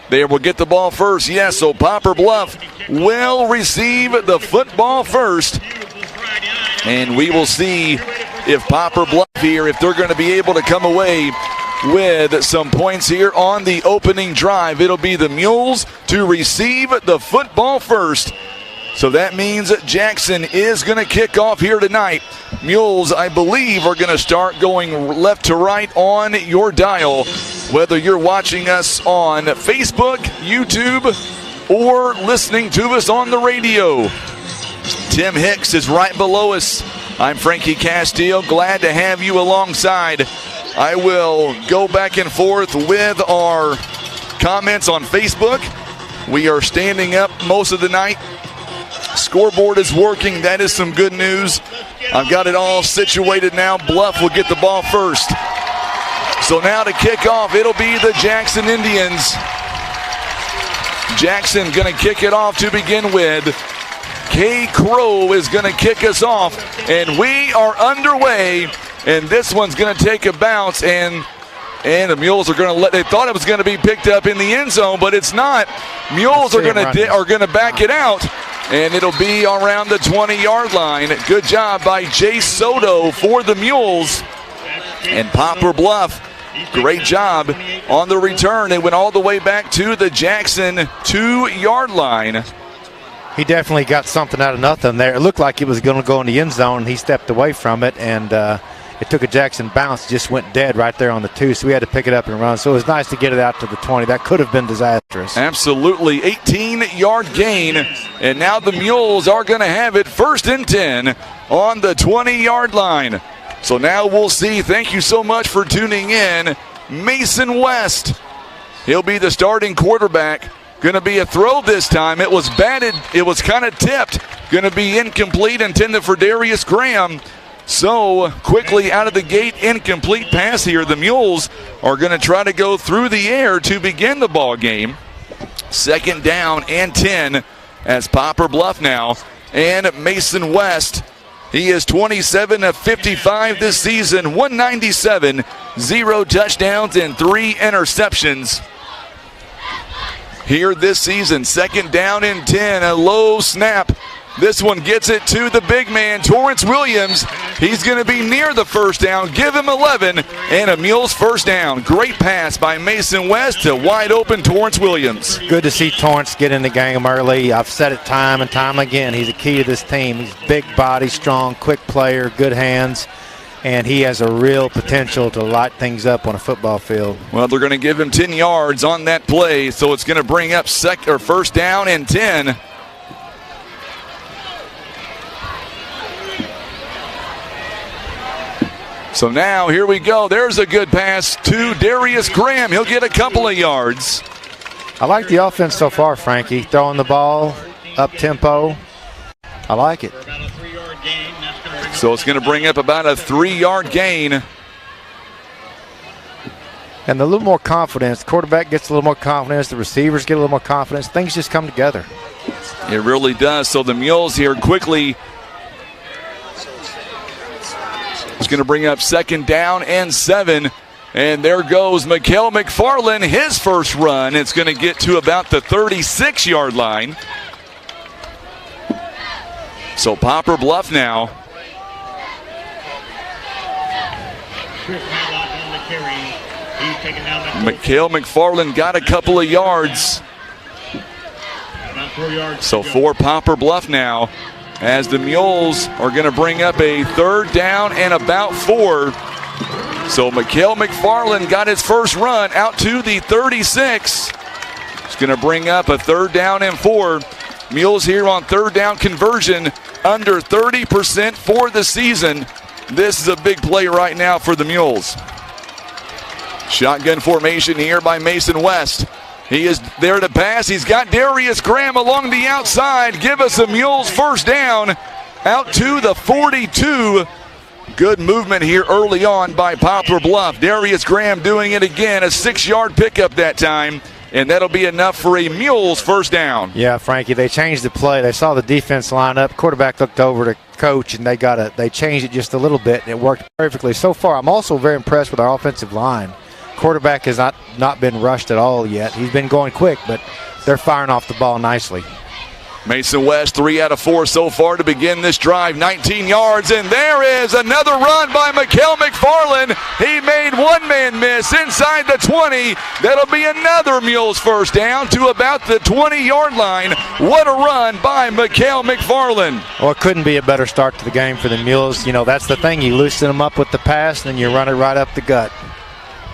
They will get the ball first. Yes, so Poplar Bluff will receive the football first. And we will see if Poplar Bluff here, if they're going to be able to come away with some points here on the opening drive. It'll be the Mules to receive the football first. So that means that Jackson is going to kick off here tonight. Mules, I believe, are going to start going left to right on your dial, whether you're watching us on Facebook, YouTube, or listening to us on the radio. Tim Hicks is right below us. I'm Frankie Castile. Glad to have you alongside. I will go back and forth with our comments on Facebook. We are standing up most of the night. Scoreboard is working. That is some good news. I've got it all situated now. Bluff will get the ball first. So now to kick off, it'll be the Jackson Indians. Jackson going to kick it off to begin with. Kay Crow is going to kick us off, and we are underway. And this one's going to take a bounce, and the Mules are going to they thought it was going to be picked up in the end zone, but it's not. Mules are going to back it out, and it'll be around the 20-yard line. Good job by Jay Soto for the Mules. And Poplar Bluff, great job on the return. They went all the way back to the Jackson 2-yard line. He definitely got something out of nothing there. It looked like it was going to go in the end zone. He stepped away from it, and it took a Jackson bounce, just went dead right there on the 2, so we had to pick it up and run. So it was nice to get it out to the 20. That could have been disastrous. Absolutely. 18-yard gain, and now the Mules are going to have it 1st and 10 on the 20-yard line. So now we'll see. Thank you so much for tuning in. Mason West, he'll be the starting quarterback. Going to be a throw this time. It was batted. It was kind of tipped. Going to be incomplete, intended for Darius Graham. So quickly out of the gate, incomplete pass here. The Mules are going to try to go through the air to begin the ball game. 2nd down and 10 as Poplar Bluff now. And Mason West, he is 27 of 55 this season, 197, 0 touchdowns and 3 interceptions here this season. 2nd down and 10, a low snap. This one gets it to the big man, Torrance Williams. He's going to be near the 1st down. Give him 11, and a Mules 1st down. Great pass by Mason West to wide open Torrance Williams. Good to see Torrance get in the game early. I've said it time and time again. He's a key to this team. He's big body, strong, quick player, good hands. and he has a real potential to light things up on a football field. Well, they're going to give him 10 yards on that play, so it's going to bring up first down and 10. So now, here we go. There's a good pass to Darius Graham. He'll get a couple of yards. I like the offense so far, Frankie. Throwing the ball, up-tempo. I like it. So it's going to bring up about a 3-yard gain. And a little more confidence. The quarterback gets a little more confidence. The receivers get a little more confidence. Things just come together. It really does. So the Mules here quickly. It's going to bring up 2nd down and 7. And there goes Mikael McFarland, his first run. It's going to get to about the 36-yard line. So Poplar Bluff now. Mikael McFarland got a couple of yards. So for Poplar Bluff now, as the Mules are going to bring up a 3rd down and about 4. So Mikael McFarland got his first run out to the 36. It's going to bring up a 3rd down and 4. Mules here on 3rd down conversion, under 30% for the season. This is a big play right now for the Mules. Shotgun formation here by Mason West. He is there to pass. He's got Darius Graham along the outside. Give us a Mules first down out to the 42. Good movement here early on by Poplar Bluff. Darius Graham doing it again. A 6-yard pickup that time. And that'll be enough for a Mules first down. Yeah, Frankie, they changed the play. They saw the defense line up. Quarterback looked over to coach, and they changed it just a little bit, and it worked perfectly. So far, I'm also very impressed with our offensive line. Quarterback has not been rushed at all yet. He's been going quick, but they're firing off the ball nicely. Mason West, 3 out of 4 so far to begin this drive. 19 yards, and there is another run by Mikael McFarland. He made one man miss inside the 20. That'll be another Mules first down to about the 20-yard line. What a run by Mikael McFarland. Well, it couldn't be a better start to the game for the Mules. You know, that's the thing. You loosen them up with the pass, and then you run it right up the gut.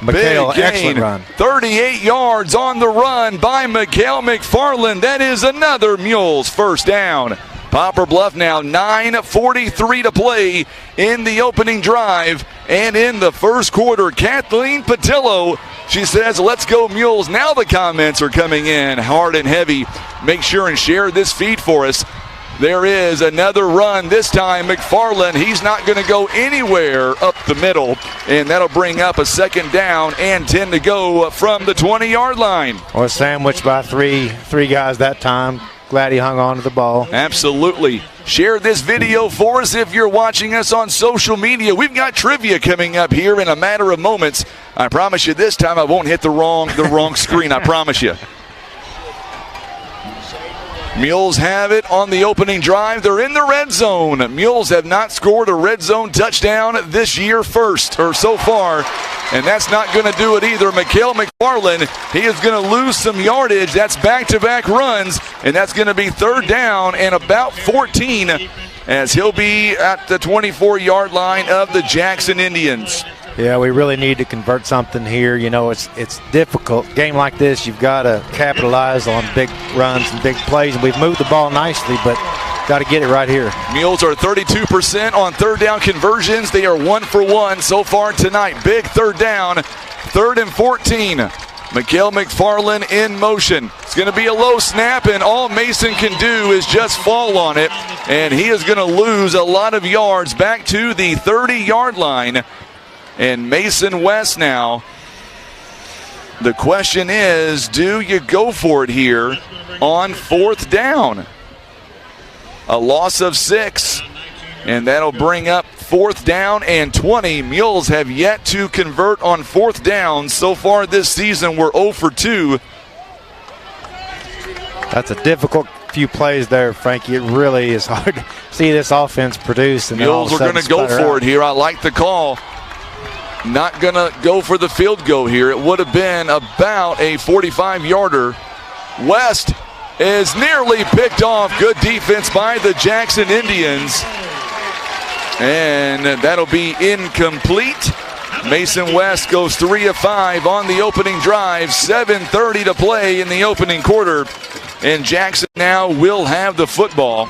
Mikael, big gain, excellent run. 38 yards on the run by Mikael McFarland. That is another Mules first down. Poplar Bluff now 9:43 to play in the opening drive and in the first quarter. Kathleen Patillo, she says, let's go Mules. Now the comments are coming in hard and heavy. Make sure and share this feed for us. There is another run, this time McFarland. He's not going to go anywhere up the middle, and that'll bring up a 2nd down and 10 to go from the 20-yard line. Well, sandwiched by three guys that time. Glad he hung on to the ball. Absolutely. Share this video for us if you're watching us on social media. We've got trivia coming up here in a matter of moments. I promise you this time I won't hit the wrong screen, I promise you. Mules have it on the opening drive. They're in the red zone. Mules have not scored a red zone touchdown this year so far, and that's not going to do it either. Mikael McFarland, he is going to lose some yardage. That's back-to-back runs, and that's going to be 3rd down and about 14 as he'll be at the 24-yard line of the Jackson Indians. Yeah, we really need to convert something here. You know, it's difficult. Game like this, you've got to capitalize on big runs and big plays, and we've moved the ball nicely, but got to get it right here. Mules are 32% on 3rd down conversions. They are 1 for 1 so far tonight. Big 3rd down, 3rd and 14. Mikael McFarland in motion. It's going to be a low snap, and all Mason can do is just fall on it, and he is going to lose a lot of yards back to the 30-yard line. And Mason West now, the question is, do you go for it here on 4th down? A loss of 6, and that'll bring up 4th down and 20. Mules have yet to convert on 4th down. So far this season, we're 0 for 2. That's a difficult few plays there, Frankie. It really is hard to see this offense produce. And Mules are going to go for it here. I like the call. Not going to go for the field goal here. It would have been about a 45-yarder. West is nearly picked off. Good defense by the Jackson Indians. And that'll be incomplete. Mason West goes 3 of 5 on the opening drive. 7:30 to play in the opening quarter. And Jackson now will have the football.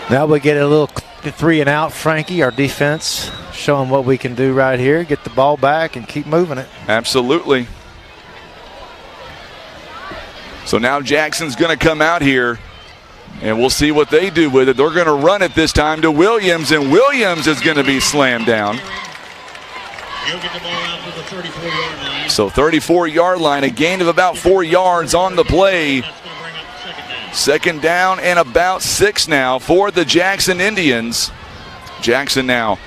Now we get a little 3 and out, Frankie, our defense, showing what we can do right here. Get the ball back and keep moving it. Absolutely. So now Jackson's going to come out here, and we'll see what they do with it. They're going to run it this time to Williams, and Williams is going to be slammed down. He'll get the ball out to the 34-yard line. So 34-yard line, a gain of about 4 yards on the play. Second down and about 6 now for the Jackson Indians. Jackson now.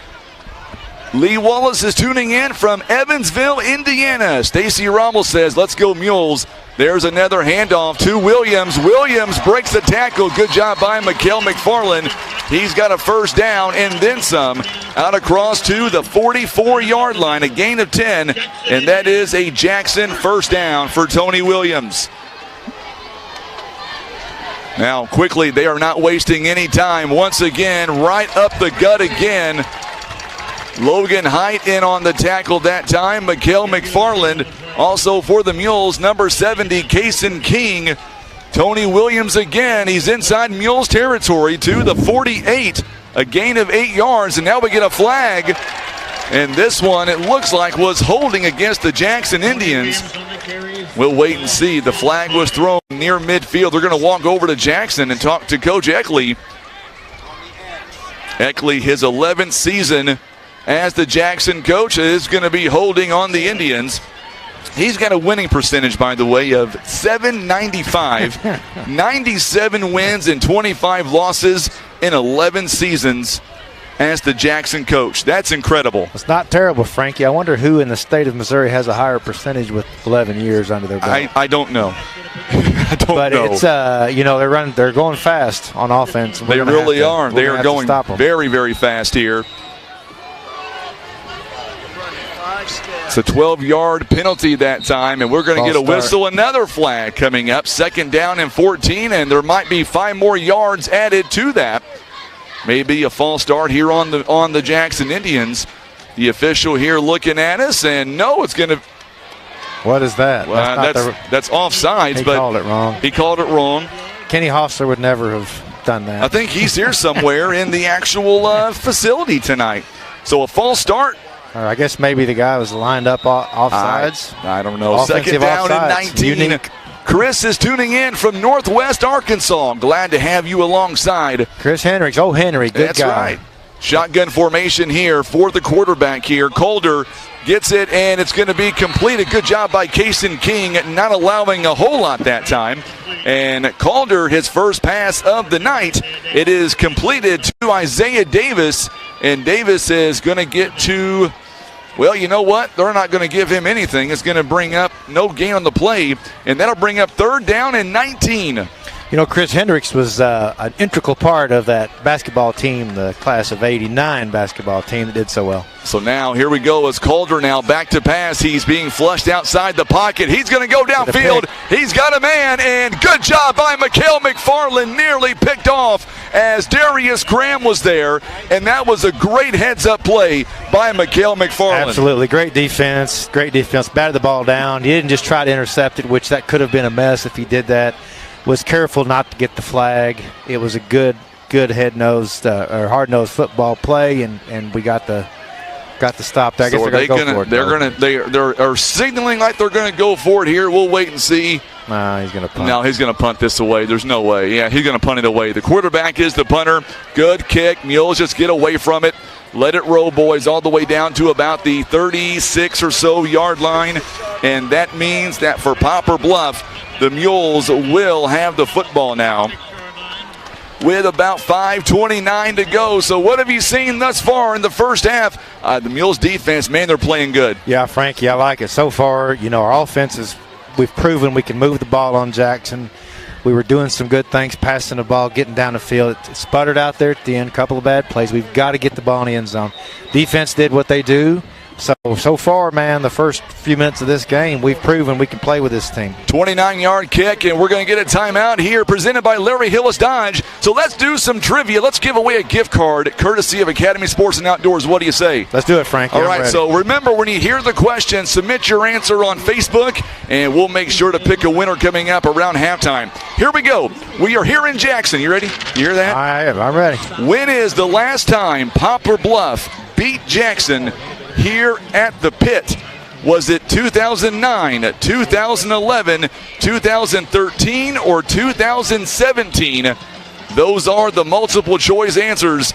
Lee Wallace is tuning in from Evansville, Indiana. Stacy Rommel says, let's go Mules. There's another handoff to Williams. Williams breaks the tackle. Good job by Mikael McFarland. He's got a first down and then some. Out across to the 44-yard line, a gain of 10. And that is a Jackson first down for Tony Williams. Now, quickly, they are not wasting any time. Once again, right up the gut again. Logan Height in on the tackle that time. Mikael McFarland. Also for the Mules, number 70, Kason King. Tony Williams again. He's inside Mules territory to the 48. A gain of 8 yards, and now we get a flag. And this one, it looks like, was holding against the Jackson Indians. We'll wait and see. The flag was thrown near midfield. They're going to walk over to Jackson and talk to Coach Eckley. Eckley, his 11th season as the Jackson coach, is going to be holding on the Indians. He's got a winning percentage, by the way, of .795, 97 wins and 25 losses in 11 seasons as the Jackson coach. That's incredible. It's not terrible, Frankie. I wonder who in the state of Missouri has a higher percentage with 11 years under their belt. I don't know. I don't know. But it's they're going fast on offense. They really are. They are going very, very fast here. It's a 12-yard penalty that time, and we're going to get a whistle. Another flag coming up. Second down and 14, and there might be 5 more yards added to that. Maybe a false start here on the Jackson Indians. The official here looking at us, and no, it's going to. What is that? That's offsides. He called it wrong. He called it wrong. Kenny Hofstra would never have done that. I think he's here somewhere in the actual facility tonight. So a false start. I guess maybe the guy was lined up offsides. I don't know. Second down and 19. Unique. Chris is tuning in from Northwest Arkansas. Glad to have you alongside. Chris Henricks. Oh, Henry, good That's guy. Right. Shotgun formation here for the quarterback here. Calder gets it, and it's going to be complete. A good job by Kason King, not allowing a whole lot that time. And Calder, his first pass of the night, it is completed to Isaiah Davis. And Davis is going to get to, well, you know what? They're not going to give him anything. It's going to bring up no gain on the play, and that'll bring up third down and 19. You know, Chris Hendricks was an integral part of that basketball team, the class of '89 basketball team that did so well. So now here we go as Calder now back to pass. He's being flushed outside the pocket. He's going to go downfield. He's got a man, and good job by Mikael McFarland, nearly picked off as Darius Graham was there, and that was a great heads-up play by Mikael McFarland. Absolutely. Great defense. Batted the ball down. He didn't just try to intercept it, which that could have been a mess if he did that. Was careful not to get the flag. It was a good head-nosed or hard-nosed football play, and we got the stop there. I guess they're going to go for it. They are signaling like they're going to go for it here. We'll wait and see. Nah, he's going to punt. No, he's going to punt this away. There's no way. Yeah, he's going to punt it away. The quarterback is the punter. Good kick. Mules just get away from it. Let it roll, boys, all the way down to about the 36 or so yard line. And that means that for Poplar Bluff, the Mules will have the football now with about 5:29 to go. So what have you seen thus far in the first half? The Mules defense, man, they're playing good. Yeah, Frankie, I like it. So far, our offense is, we've proven we can move the ball on Jackson. We were doing some good things, passing the ball, getting down the field. It sputtered out there at the end, a couple of bad plays. We've got to get the ball in the end zone. Defense did what they do. So far, man, the first few minutes of this game, we've proven we can play with this team. 29-yard kick, and we're going to get a timeout here presented by Larry Hillis Dodge. So let's do some trivia. Let's give away a gift card courtesy of Academy Sports and Outdoors. What do you say? Let's do it, Frank. All right, so remember, when you hear the question, submit your answer on Facebook, and we'll make sure to pick a winner coming up around halftime. Here we go. We are here in Jackson. You ready? You hear that? I'm ready. When is the last time Poplar Bluff beat Jackson here at the pit? Was it 2009, 2011, 2013, or 2017? Those are the multiple choice answers.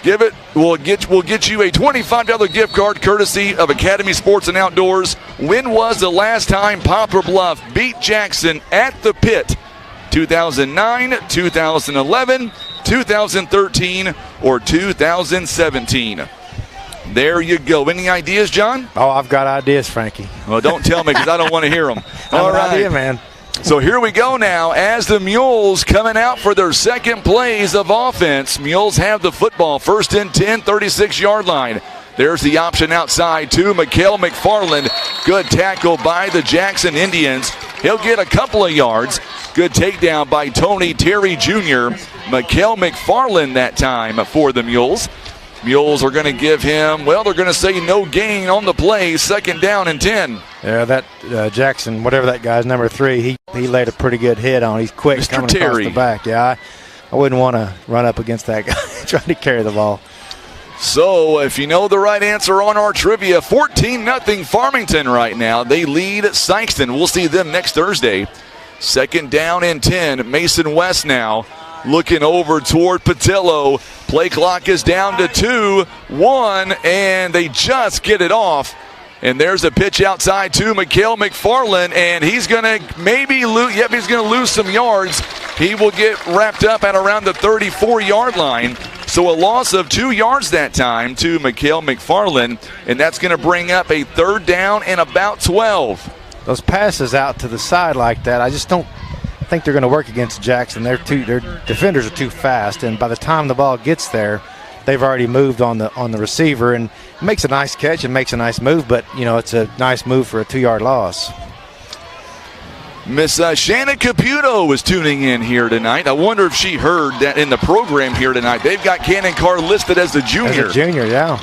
Give it. We'll get you a $25 gift card courtesy of Academy Sports and Outdoors. When was the last time Poplar Bluff beat Jackson at the pit? 2009, 2011, 2013, or 2017? There you go. Any ideas, John? Oh, I've got ideas, Frankie. Well, don't tell me because I don't want to hear them. All right, idea, man. So here we go now as the Mules coming out for their second plays of offense. Mules have the football, 1st and 10, 36-yard line. There's the option outside to Mikael McFarland. Good tackle by the Jackson Indians. He'll get a couple of yards. Good takedown by Tony Terry Jr. Mikael McFarland that time for the Mules. Mules are going to give him, they're going to say no gain on the play, 2nd down and 10. Yeah, that Jackson, whatever that guy's, number 3, he laid a pretty good hit on. He's quick Mr. coming Terry. across the back. Yeah, I wouldn't want to run up against that guy trying to carry the ball. So if you know the right answer on our trivia, 14-0 Farmington right now. They lead Sykeston. We'll see them next Thursday. 2nd down and 10. Mason West now looking over toward Patillo. Play clock is down to 2-1, and they just get it off. And there's a pitch outside to Mikael McFarland, and he's going to maybe lose. Yep, he's going to lose some yards. He will get wrapped up at around the 34-yard line. So a loss of 2 yards that time to Mikael McFarland, and that's going to bring up a 3rd down and about 12. Those passes out to the side like that, I just don't think they're going to work against Jackson. Their defenders are too fast, and by the time the ball gets there, they've already moved on the receiver, and it makes a nice catch and makes a nice move, but it's a nice move for a 2-yard loss. Miss Shanna Caputo was tuning in here tonight. I wonder if she heard that in the program here tonight. They've got Cannon Carr listed as the junior. As a junior, yeah.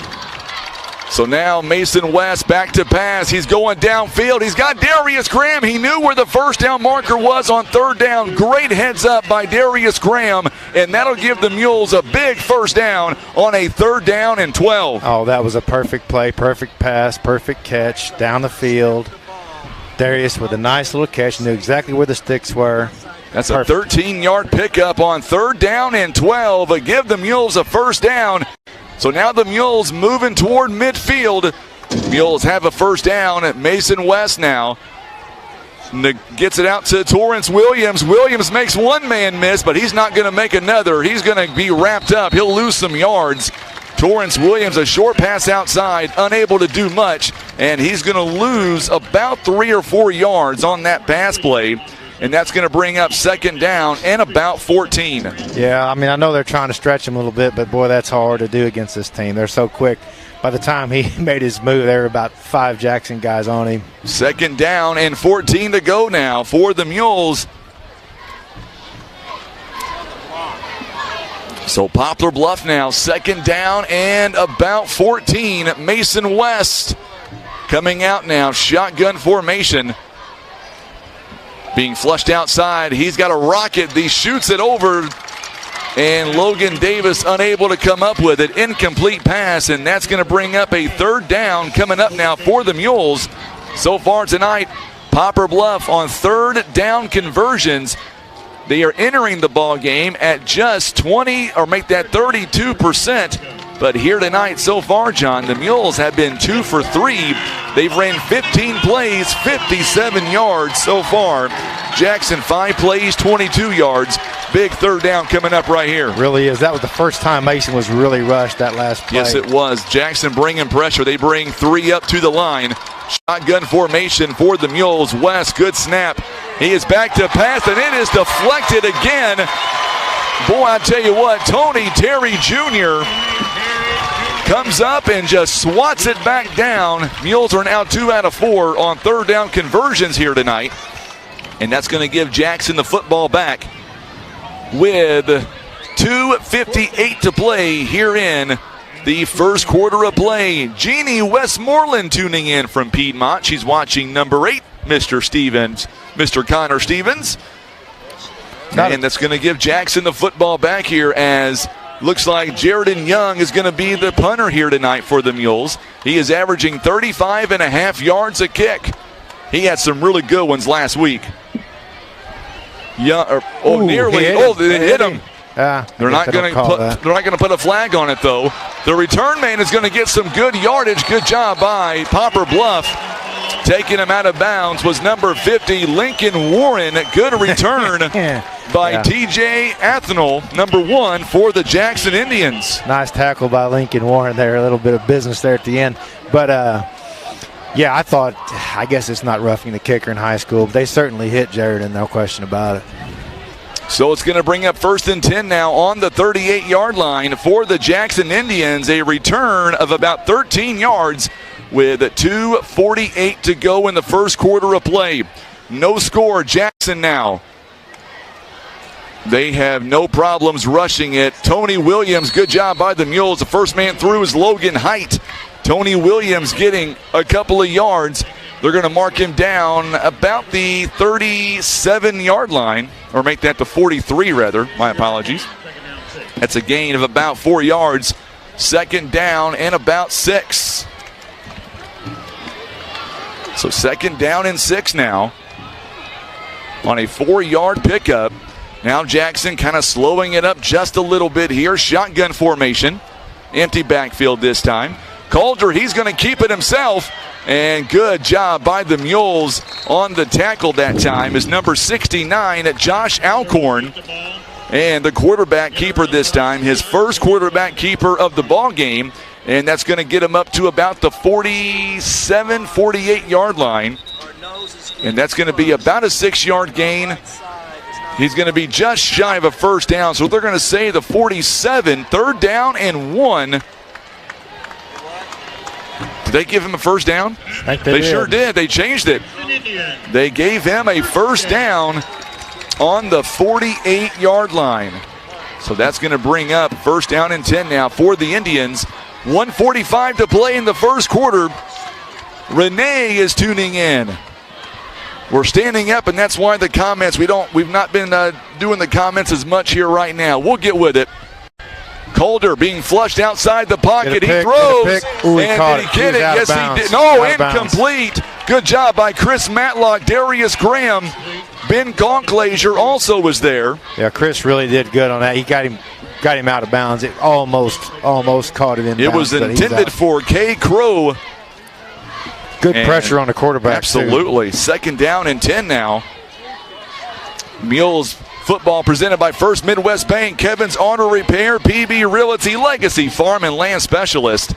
So now Mason West back to pass. He's going downfield. He's got Darius Graham. He knew where the 1st down marker was on 3rd down. Great heads up by Darius Graham, and that'll give the Mules a big 1st down on a 3rd down and 12. Oh, that was a perfect play, perfect pass, perfect catch down the field. Darius with a nice little catch, knew exactly where the sticks were. That's perfect. A 13-yard pickup on 3rd down and 12. Give the Mules a 1st down. So now the Mules moving toward midfield. Mules have a 1st down. Mason West now gets it out to Torrance Williams. Williams makes one man miss, but he's not going to make another. He's going to be wrapped up. He'll lose some yards. Torrance Williams, a short pass outside, unable to do much, and he's going to lose about 3 or 4 yards on that pass play, and that's going to bring up 2nd down and about 14. Yeah, I mean, I know they're trying to stretch him a little bit, but, boy, that's hard to do against this team. They're so quick. By the time he made his move, there were about 5 Jackson guys on him. 2nd down and 14 to go now for the Mules. So Poplar Bluff now, 2nd down and about 14. Mason West coming out now, shotgun formation. Being flushed outside, he's got a rocket. He shoots it over, and Logan Davis unable to come up with it. Incomplete pass, and that's going to bring up a 3rd down coming up now for the Mules. So far tonight, Poplar Bluff on 3rd down conversions. They are entering the ball game at just 20, or make that 32%. But here tonight so far, John, the Mules have been 2 for 3. They've ran 15 plays, 57 yards so far. Jackson, 5 plays, 22 yards. Big 3rd down coming up right here. Really is. That was the first time Mason was really rushed that last play. Yes, it was. Jackson bringing pressure. They bring 3 up to the line. Shotgun formation for the Mules. West, good snap. He is back to pass, and it is deflected again. Boy, I tell you what, Tony Terry Jr. comes up and just swats it back down. Mules are now 2 out of 4 on third down conversions here tonight. And that's going to give Jackson the football back with 2:58 to play here in the first quarter of play. Jeannie Westmoreland tuning in from Piedmont. She's watching number 8, Mr. Connor Stevens. And that's going to give Jackson the football back here, as looks like Jaredon Young is going to be the punter here tonight for the Mules. He is averaging 35.5 yards a kick. He had some really good ones last week. Yeah, they hit him. They're not going to put a flag on it, though. The return man is going to get some good yardage. Good job by Poplar Bluff. Taking him out of bounds was number 50, Lincoln Warren. Good return by TJ Athenal, number 1 for the Jackson Indians. Nice tackle by Lincoln Warren there. A little bit of business there at the end. But, I guess it's not roughing the kicker in high school, but they certainly hit Jaredon, no question about it. So it's going to bring up 1st and 10 now on the 38-yard line for the Jackson Indians. A return of about 13 yards with 2:48 to go in the first quarter of play. No score, Jackson now. They have no problems rushing it. Tony Williams, good job by the Mules. The first man through is Logan Height. Tony Williams getting a couple of yards. They're going to mark him down about the 37-yard line, or make that the 43, rather. My apologies. That's a gain of about 4 yards. 2nd down and about 6. So 2nd down and 6 now on a 4-yard pickup. Now Jackson kind of slowing it up just a little bit here. Shotgun formation. Empty backfield this time. Calder, he's going to keep it himself. And good job by the Mules on the tackle that time is number 69, Josh Alcorn. And the quarterback keeper this time, his first quarterback keeper of the ball game. And that's going to get him up to about the 47, 48-yard line. And that's going to be about a 6-yard gain. He's going to be just shy of a first down. So they're going to say the 47, 3rd down and 1. Did they give him a first down? They sure did. They changed it. They gave him a first down on the 48-yard line. So that's going to bring up 1st down and 10 now for the Indians. 1:45 to play in the first quarter. Renee is tuning in. We're standing up, and that's why the comments, we've not been doing the comments as much here right now. We'll get with it. Calder being flushed outside the pocket. He throws. Ooh, he caught did he get it? Yes, he did. No, incomplete. Good job by Chris Matlock. Darius Graham. Ben Gonklaser also was there. Yeah, Chris really did good on that. He got him out of bounds. It almost caught him in bounds. It was intended for Kay Crow. Good pressure on the quarterback. Absolutely. Too. 2nd down and 10 now. Mules football presented by First Midwest Bank, Kevin's Auto Repair, PB Realty, Legacy Farm and Land Specialist.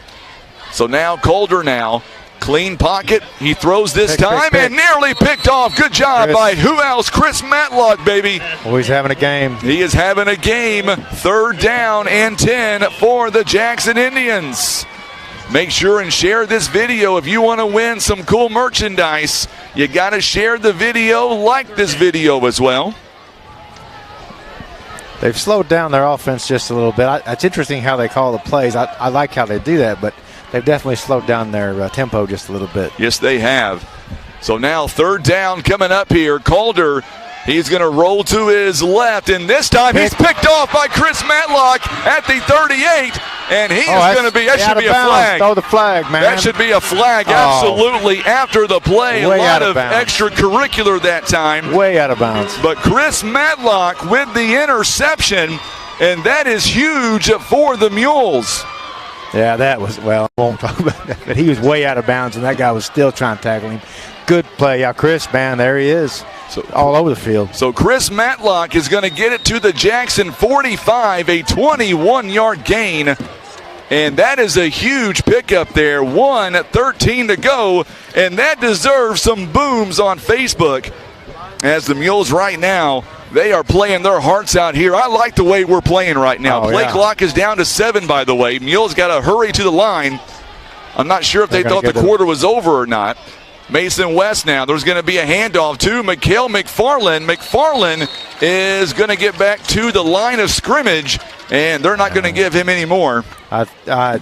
So now Calder now. Clean pocket. He throws this time and nearly picked off. Good job by who else? Chris Matlock, baby. Oh, he's having a game. He is having a game. 3rd down and 10 for the Jackson Indians. Make sure and share this video if you want to win some cool merchandise. You got to share the video, like this video as well. They've slowed down their offense just a little bit. It's interesting how they call the plays. I like how they do that, but they've definitely slowed down their tempo just a little bit. Yes, they have. So now 3rd down coming up here. Calder, he's going to roll to his left, and this time he's picked off by Chris Matlock at the 38, and he is going to be, that should be a flag. Throw the flag, man. That should be a flag, absolutely, after the play. A lot of extracurricular that time. Way out of bounds. But Chris Matlock with the interception, and that is huge for the Mules. Yeah, that was, I won't talk about that, but he was way out of bounds, and that guy was still trying to tackle him. Good play. Yeah, Chris, man, there he is. So, all over the field. So Chris Matlock is going to get it to the Jackson 45, a 21-yard gain. And that is a huge pickup there. 1:13 to go, and that deserves some booms on Facebook. as the Mules right now, they are playing their hearts out here. I like the way we're playing right now. Play clock is down to 7, by the way. Mules got to hurry to the line. I'm not sure if they thought the quarter was over or not. Mason West now. There's going to be a handoff to Mikhail McFarland. McFarland is going to get back to the line of scrimmage, and they're not going to give him any more. I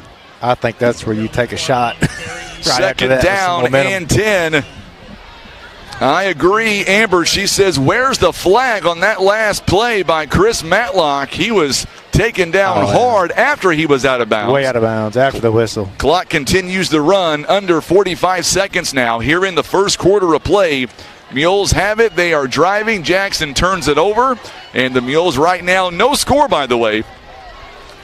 think that's where you take a shot. Right, second down and 10. I agree, Amber. She says, where's the flag on that last play by Chris Matlock? He was taken down hard after he was out of bounds. Way out of bounds after the whistle. Clock continues to run, under 45 seconds now. Here in the first quarter of play, Mules have it. They are driving. Jackson turns it over. And the Mules right now, no score, by the way.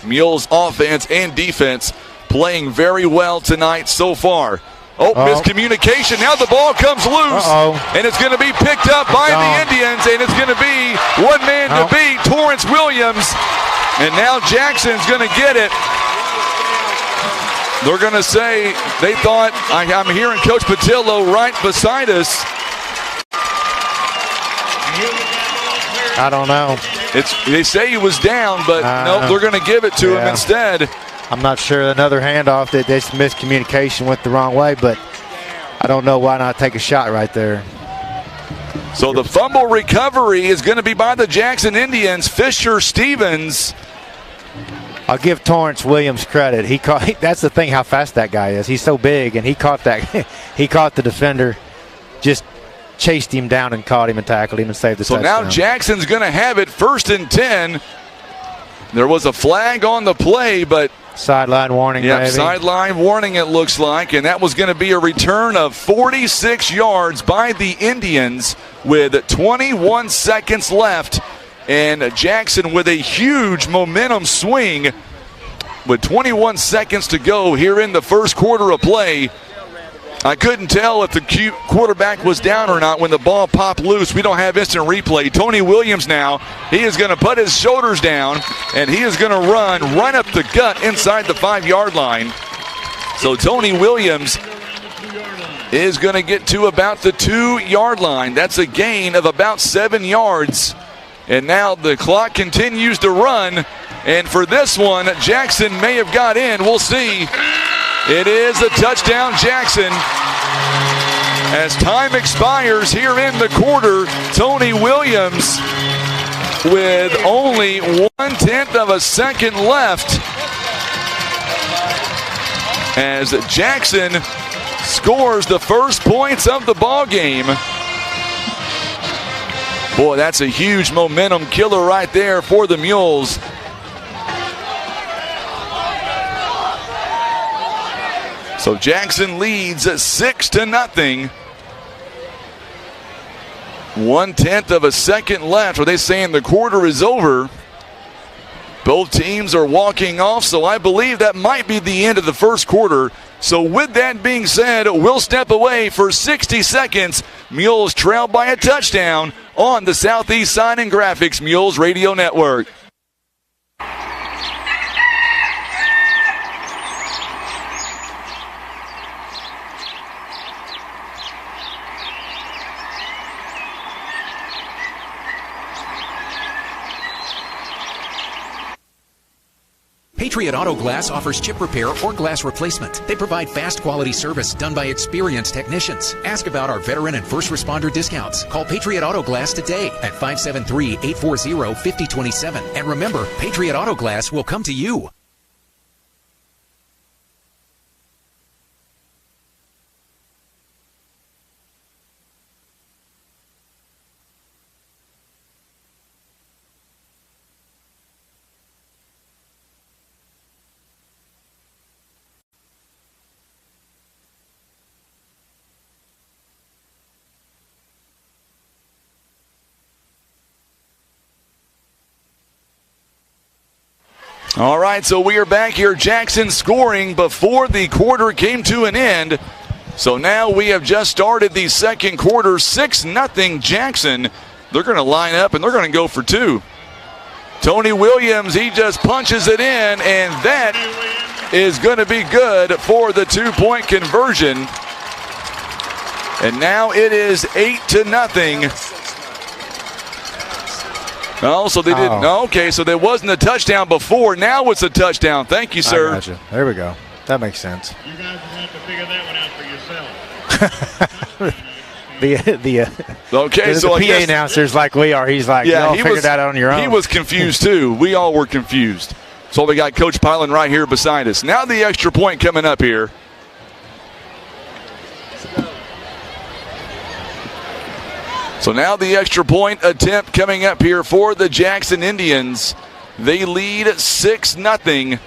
Mules offense and defense playing very well tonight so far. Miscommunication. Now the ball comes loose. And it's going to be picked up by the Indians. And it's going to be one man to beat, Torrance Williams. And now Jackson's going to get it. They're going to say they thought, I'm hearing Coach Patillo right beside us. I don't know. They say he was down, but no, they're going to give it to him instead. I'm not sure. Another handoff that this miscommunication went the wrong way, but I don't know why not take a shot right there. So the fumble recovery is going to be by the Jackson Indians. Fisher Stevens. I'll give Torrance Williams credit. That's the thing, how fast that guy is. He's so big, and he caught that. He caught the defender, just chased him down and caught him and tackled him and saved the touchdown. So now Jackson's going to have it, 1st and 10. There was a flag on the play, but sideline warning. Yeah, maybe. Sideline warning it looks like, and that was going to be a return of 46 yards by the Indians with 21 seconds left. And Jackson with a huge momentum swing with 21 seconds to go here in the first quarter of play. I couldn't tell if the quarterback was down or not when the ball popped loose. We don't have instant replay. Tony Williams now, he is going to put his shoulders down, and he is going to run right up the gut inside the 5-yard line. So Tony Williams is going to get to about the 2-yard line. That's a gain of about 7 yards. And now the clock continues to run. And for this one, Jackson may have got in. We'll see. It is a touchdown, Jackson. As time expires here in the quarter, Tony Williams with only 1/10 of a second left. As Jackson scores the first points of the ball game. Boy, that's a huge momentum killer right there for the Mules. So Jackson leads 6-0. 1/10 of a second left. Are they saying the quarter is over? Both teams are walking off, so I believe that might be the end of the first quarter. So with that being said, we'll step away for 60 seconds. Mules trail by a touchdown on the Southeast Sign and Graphics Mules Radio Network. Patriot Auto Glass offers chip repair or glass replacement. They provide fast quality service done by experienced technicians. Ask about our veteran and first responder discounts. Call Patriot Auto Glass today at 573-840-5027. And remember, Patriot Auto Glass will come to you. All right, so we are back here. Jackson scoring before the quarter came to an end. So now we have just started the second quarter. 6-0 Jackson. They're going to line up and they're going to go for 2. Tony Williams, he just punches it in, and that is going to be good for the 2-point conversion. And now it is 8-0. Oh, so they didn't. Oh. Okay, so there wasn't a touchdown before. Now it's a touchdown. Thank you, sir. I gotcha. There we go. That makes sense. You guys will have to figure that one out for yourself. The PA announcer's like we are. He's like, y'all figure that out on your own. He was confused, too. We all were confused. So we got Coach Pylan right here beside us. Now the extra point coming up here. So now the extra point attempt coming up here for the Jackson Indians. They lead 6-0.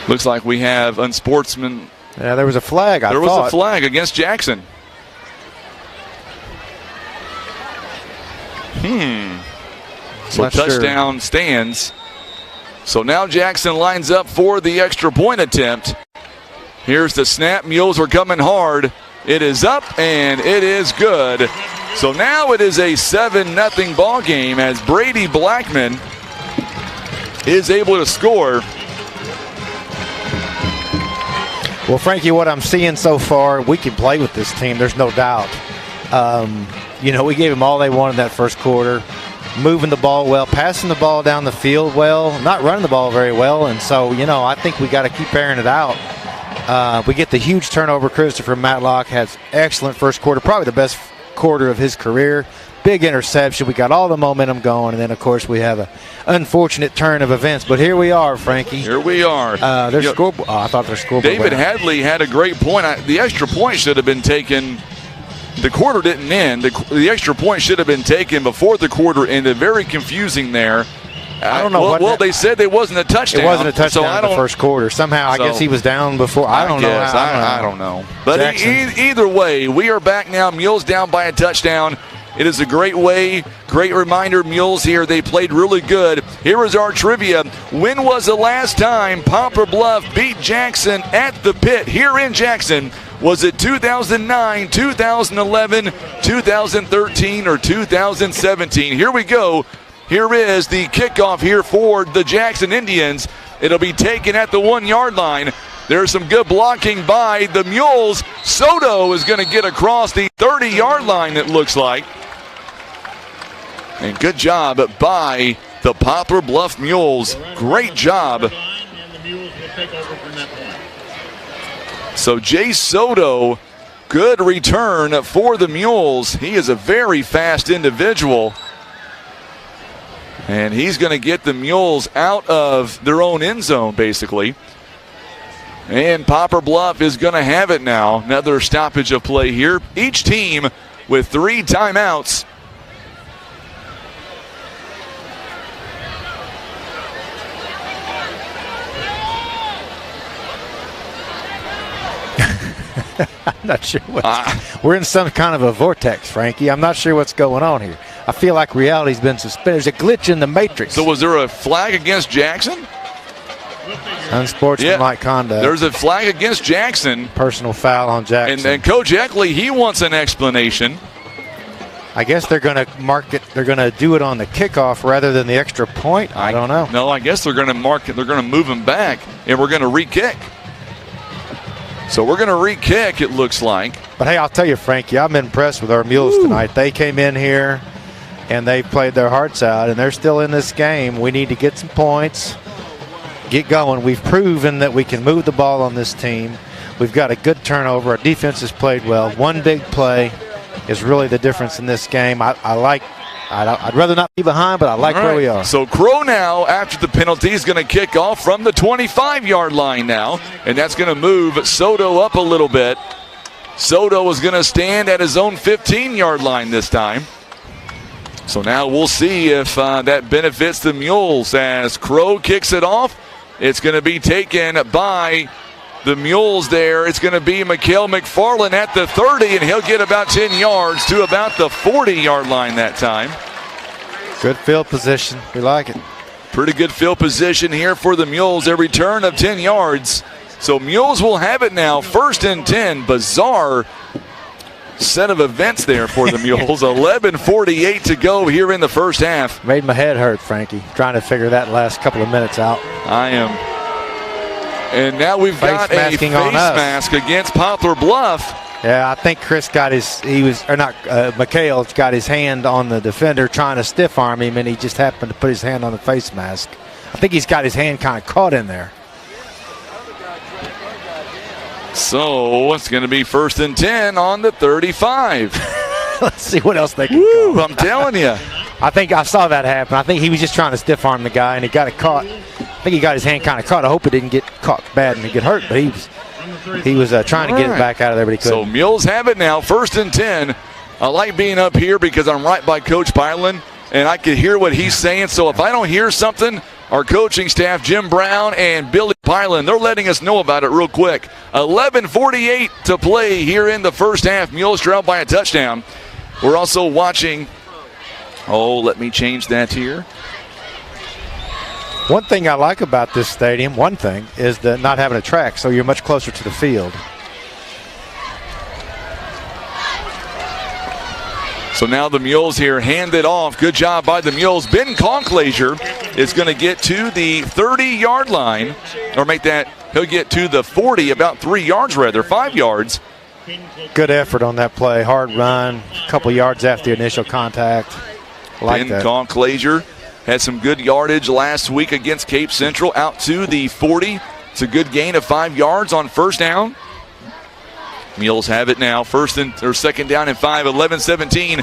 Looks like we have unsportsman. Yeah, there was a flag, There was a flag against Jackson. So touchdown stands. So now Jackson lines up for the extra point attempt. Here's the snap. Mules are coming hard. It is up, and it is good. So now it is a 7-0 ball game as Brady Blackman is able to score. Well, Frankie, what I'm seeing so far, we can play with this team. There's no doubt. We gave them all they wanted that first quarter. Moving the ball well, passing the ball down the field well, not running the ball very well. And so, I think we got to keep airing it out. We get the huge turnover. Christopher Matlock has excellent first quarter, probably the best quarter of his career. Big interception. We got all the momentum going. And then, of course, we have an unfortunate turn of events. But here we are, Frankie. Here we are. I thought their scoreboard. David Hadley had a great point. The extra point should have been taken. The quarter didn't end. The extra point should have been taken before the quarter ended. Very confusing there. I don't know. They said there wasn't a touchdown. It wasn't a touchdown in the first quarter. Somehow, I guess he was down before. I don't know. I don't know. But either way, we are back now. Mules down by a touchdown. It is a great reminder. Mules here, they played really good. Here is our trivia. When was the last time Poplar Bluff beat Jackson at the pit here in Jackson? Was it 2009, 2011, 2013, or 2017? Here we go. Here is the kickoff here for the Jackson Indians. It'll be taken at the 1-yard line. There's some good blocking by the Mules. Soto is going to get across the 30-yard line, it looks like. And good job by the Poplar Bluff Mules. Great job. So Jay Soto, good return for the Mules. He is a very fast individual. And he's going to get the Mules out of their own end zone, basically. And Poplar Bluff is going to have it now. Another stoppage of play here. Each team with 3 timeouts. I'm not sure we're in some kind of a vortex, Frankie. I'm not sure what's going on here. I feel like reality's been suspended. There's a glitch in the matrix. So was there a flag against Jackson? Unsportsmanlike conduct. There's a flag against Jackson. Personal foul on Jackson. And Coach Eckley, he wants an explanation. I guess they're going to mark it. They're going to do it on the kickoff rather than the extra point. I don't know. No, I guess they're going to mark it. They're going to move him back, and we're going to re-kick. So we're going to re-kick, it looks like. But, hey, I'll tell you, Frankie, I'm impressed with our Mules tonight. They came in here, and they played their hearts out, and they're still in this game. We need to get some points, get going. We've proven that we can move the ball on this team. We've got a good turnover. Our defense has played well. One big play is really the difference in this game. I'd rather not be behind, but I like where we are. So Crow now, after the penalty, is going to kick off from the 25-yard line now, and that's going to move Soto up a little bit. Soto is going to stand at his own 15-yard line this time. So now we'll see if that benefits the Mules as Crow kicks it off. It's going to be taken by the Mules there. It's going to be Mikhail McFarland at the 30, and he'll get about 10 yards to about the 40-yard line that time. Good field position. We like it. Pretty good field position here for the Mules. A return of 10 yards. So Mules will have it now. 1st and 10. Bizarre set of events there for the Mules. 11:48 to go here in the first half. Made my head hurt, Frankie, trying to figure that last couple of minutes out. I am. And now we've got a face mask against Poplar Bluff. Yeah, I think Chris Mikhail's got his hand on the defender trying to stiff arm him, and he just happened to put his hand on the face mask. I think he's got his hand kind of caught in there. So it's going to be 1st and 10 on the 35. Let's see what else they can do. I'm telling you. I think I saw that happen. I think he was just trying to stiff arm the guy, and he got it caught. I think he got his hand kind of caught. I hope it didn't get caught bad and he get hurt, but he was trying to get it back out of there, but he couldn't. So Mules have it now, 1st and 10. I like being up here because I'm right by Coach Pyland, and I can hear what he's saying. So if I don't hear something, our coaching staff, Jim Brown and Billy Pyland, they're letting us know about it real quick. 11:48 to play here in the first half. Mules trail by a touchdown. We're also watching. Let me change that here. One thing I like about this stadium, is the not having a track, so you're much closer to the field. So now the Mules here hand it off. Good job by the Mules. Ben Conclaser is going to get to the 30-yard line, or he'll get to the 40, about 3 yards rather, 5 yards. Good effort on that play. Hard run, a couple yards after the initial contact. Like Ben Conclaser had some good yardage last week against Cape Central, out to the 40. It's a good gain of 5 yards on first down. Mules have it now, 2nd down and 5, 11-17.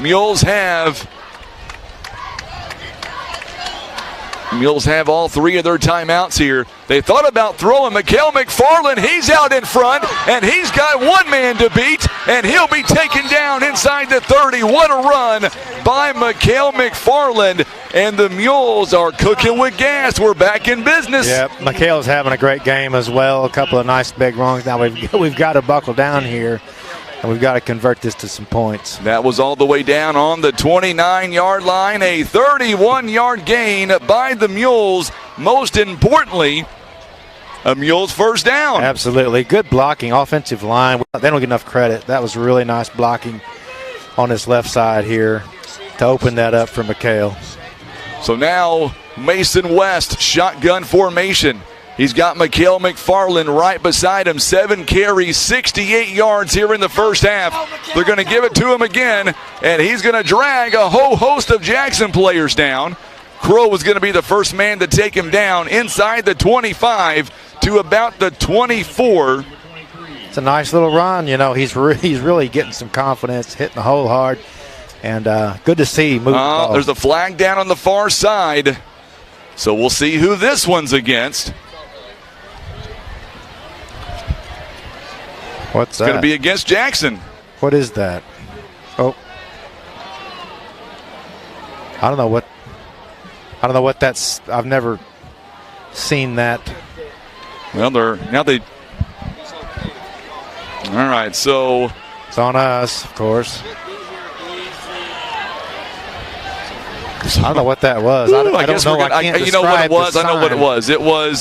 Mules have all 3 of their timeouts here. They thought about throwing Mikael McFarland. He's out in front, and he's got one man to beat, and he'll be taken down inside the 30. What a run by Mikael McFarland, and the Mules are cooking with gas. We're back in business. Yep, Mikael's having a great game as well. A couple of nice big runs. Now we've got to buckle down here, and we've got to convert this to some points. That was all the way down on the 29-yard line. A 31-yard gain by the Mules. Most importantly, a Mules first down. Absolutely. Good blocking, offensive line. They don't get enough credit. That was really nice blocking on this left side here to open that up for Mikael. So now Mason West, shotgun formation. He's got Mikael McFarland right beside him. 7 carries, 68 yards here in the first half. They're going to give it to him again, and he's going to drag a whole host of Jackson players down. Crow was going to be the first man to take him down inside the 25 to about the 24. It's a nice little run. You know, he's really getting some confidence, hitting the hole hard, and good to see. There's a flag down on the far side, so we'll see who this one's against. What's that? It's going to be against Jackson. What is that? Oh, I don't know what that's. I've never seen that. Well, all right, so it's on us, of course. I don't know what that was. I don't know. You know what it was? I know what it was.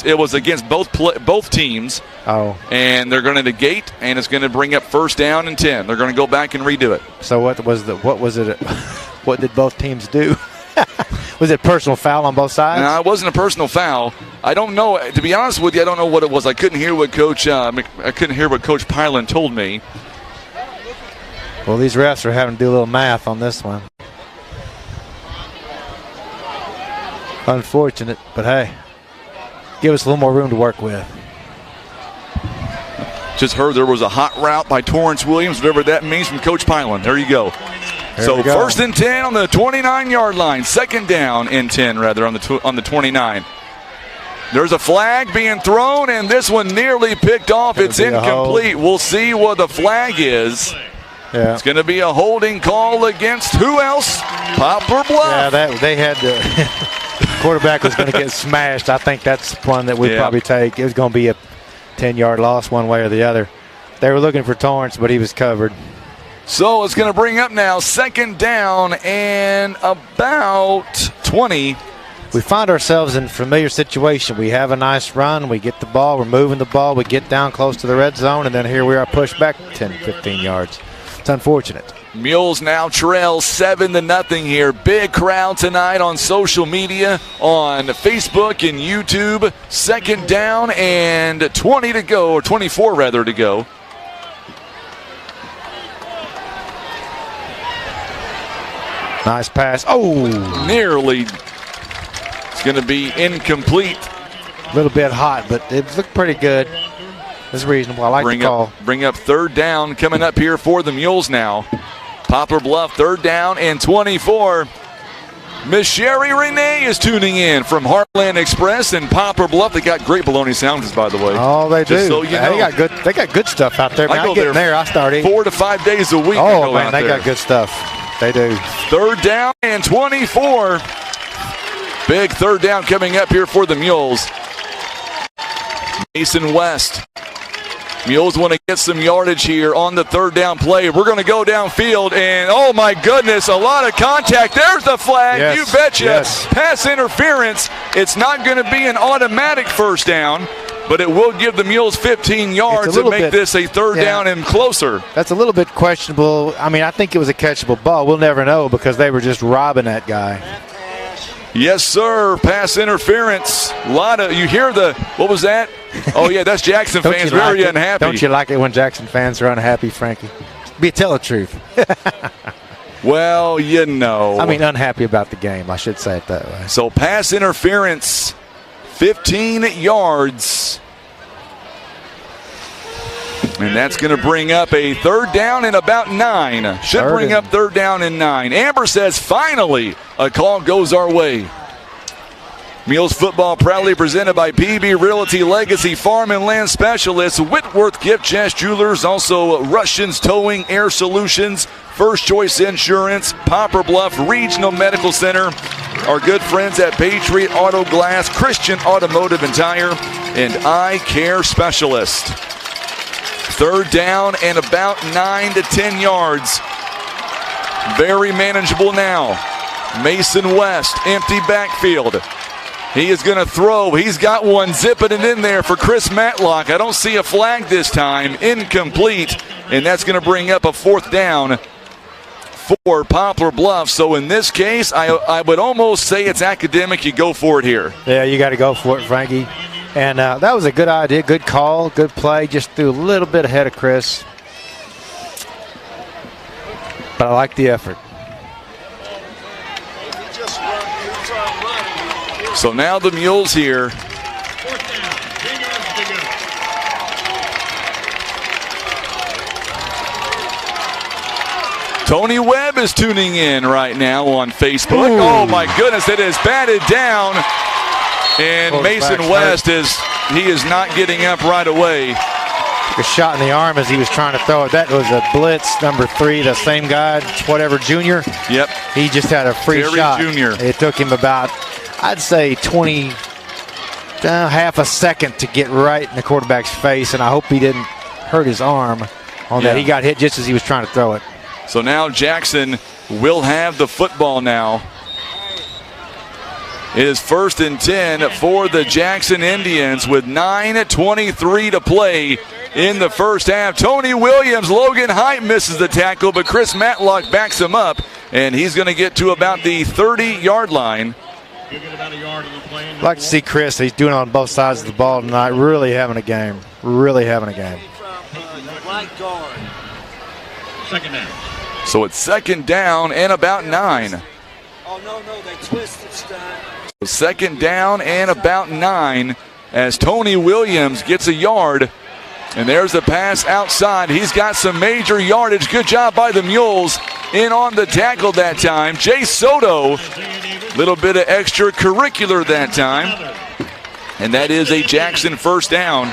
It was against both teams. Oh. And they're going to negate, and it's going to bring up 1st down and 10. They're going to go back and redo it. So what was it? What did both teams do? Was it personal foul on both sides? No, it wasn't a personal foul. I don't know. To be honest with you, I don't know what it was. I couldn't hear what Coach Pyland told me. Well, these refs are having to do a little math on this one. Unfortunate, but hey, give us a little more room to work with. Just heard there was a hot route by Torrance Williams, whatever that means, from Coach Pyland. There you go. So 1st and 10 on the 29-yard line. 2nd down and 10, rather, on the 29. There's a flag being thrown, and this one nearly picked off. It's incomplete. We'll see what the flag is. Yeah. It's going to be a holding call against who else? Poplar Bluff. Yeah, they had to. Quarterback was going to get smashed. I think that's one that we'd probably take. It was going to be a 10-yard loss one way or the other. They were looking for Torrance, but he was covered. So it's going to bring up now 2nd down and about 20. We find ourselves in a familiar situation. We have a nice run. We get the ball. We're moving the ball. We get down close to the red zone, and then here we are pushed back 10, 15 yards. It's unfortunate. Mules now trail 7-0 here. Big crowd tonight on social media, on Facebook and YouTube. 2nd down and 20 to go, or 24 rather to go. Nice pass. Oh! Nearly. It's going to be incomplete. A little bit hot, but it looked pretty good. It's reasonable. I like the call. Bring up third down coming up here for the Mules now. Poplar Bluff, third down and 24. Miss Sherry Renee is tuning in from Heartland Express and Poplar Bluff. They got great bologna sandwiches, by the way. Oh, they do. So you know. They got good stuff out there. Man, I get there. I start eating 4 to 5 days a week. Oh, man, they got good stuff. They do. Third down and 24. Big third down coming up here for the Mules. Mason West. Mules want to get some yardage here on the third down play. We're going to go downfield, and oh my goodness, a lot of contact. There's the flag. Yes, you betcha. yes. Pass interference. It's not going to be an automatic first down, but it will give the Mules 15 yards to make this a third down and closer. That's a little bit questionable. I mean, I think it was a catchable ball. We'll never know because they were just robbing that guy. Yes, sir. Pass interference. A lot of, you hear the, what was that? Oh, yeah, that's Jackson fans very unhappy. Don't you like it when Jackson fans are unhappy, Frankie? Tell the truth. Well, you know. I mean, unhappy about the game. I should say it that way. So pass interference, 15 yards. And that's going to bring up a third down and about 9. Should bring up third down and 9. Amber says, finally, a call goes our way. Mules football proudly presented by PB Realty Legacy Farm and Land Specialists, Whitworth Gift Chest Jewelers, also Russians Towing Air Solutions, First Choice Insurance, Poplar Bluff Regional Medical Center, our good friends at Patriot Auto Glass, Christian Automotive and Tire, and Eye Care Specialist. Third down and about 9 to 10 yards. Very manageable now. Mason West, empty backfield. He is going to throw. He's got one, zipping it in there for Chris Matlock. I don't see a flag this time. Incomplete. And that's going to bring up a fourth down for Poplar Bluff. So in this case, I would almost say it's academic. You go for it here. Yeah, you got to go for it, Frankie. And that was a good idea, good call, good play. Just threw a little bit ahead of Chris. But I like the effort. So now the Mules here. Tony Webb is tuning in right now on Facebook. Ooh. Oh my goodness, it is batted down. And Mason West he is not getting up right away. Took a shot in the arm as he was trying to throw it. That was a blitz, number 3, the same guy, whatever, Junior. Yep. He just had a free shot. Junior. It took him about, I'd say, half a second to get right in the quarterback's face, and I hope he didn't hurt his arm on that. He got hit just as he was trying to throw it. So now Jackson will have the football now. It is 1st and 10 for the Jackson Indians with 9:23 to play in the first half. Tony Williams, Logan Height misses the tackle, but Chris Matlock backs him up, and he's going to get to about the 30-yard line. I'd like to see Chris. He's doing it on both sides of the ball tonight. Really having a game. Really having a game. Second down. So it's 2nd down and about 9. Oh, no, they twisted Stein. 2nd down and about 9 as Tony Williams gets a yard. And there's the pass outside. He's got some major yardage. Good job by the Mules in on the tackle that time. Jay Soto, little bit of extracurricular that time. And that is a Jackson first down.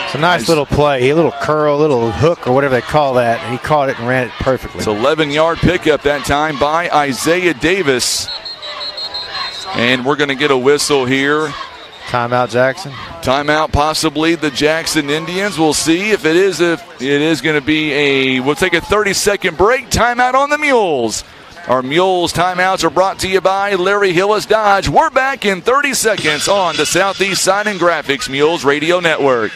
It's a nice little play, a little curl, little hook, or whatever they call that. He caught it and ran it perfectly. It's 11-yard pickup that time by Isaiah Davis. And we're going to get a whistle here. Timeout, Jackson. Timeout, possibly the Jackson Indians. We'll see if it is going to be we'll take a 30-second break. Timeout on the Mules. Our Mules timeouts are brought to you by Larry Hillis Dodge. We're back in 30 seconds on the Southeast Sign and Graphics Mules Radio Network.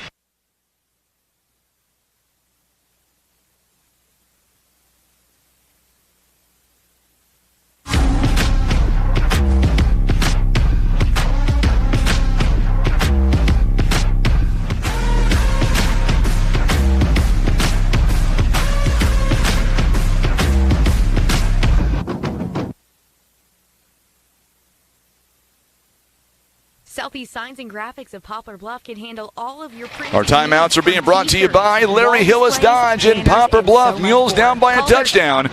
These signs and graphics of Poplar Bluff can handle all of your Our timeouts are being brought to you by Larry Hillis Dodge in Poplar Bluff. Mules down by a touchdown.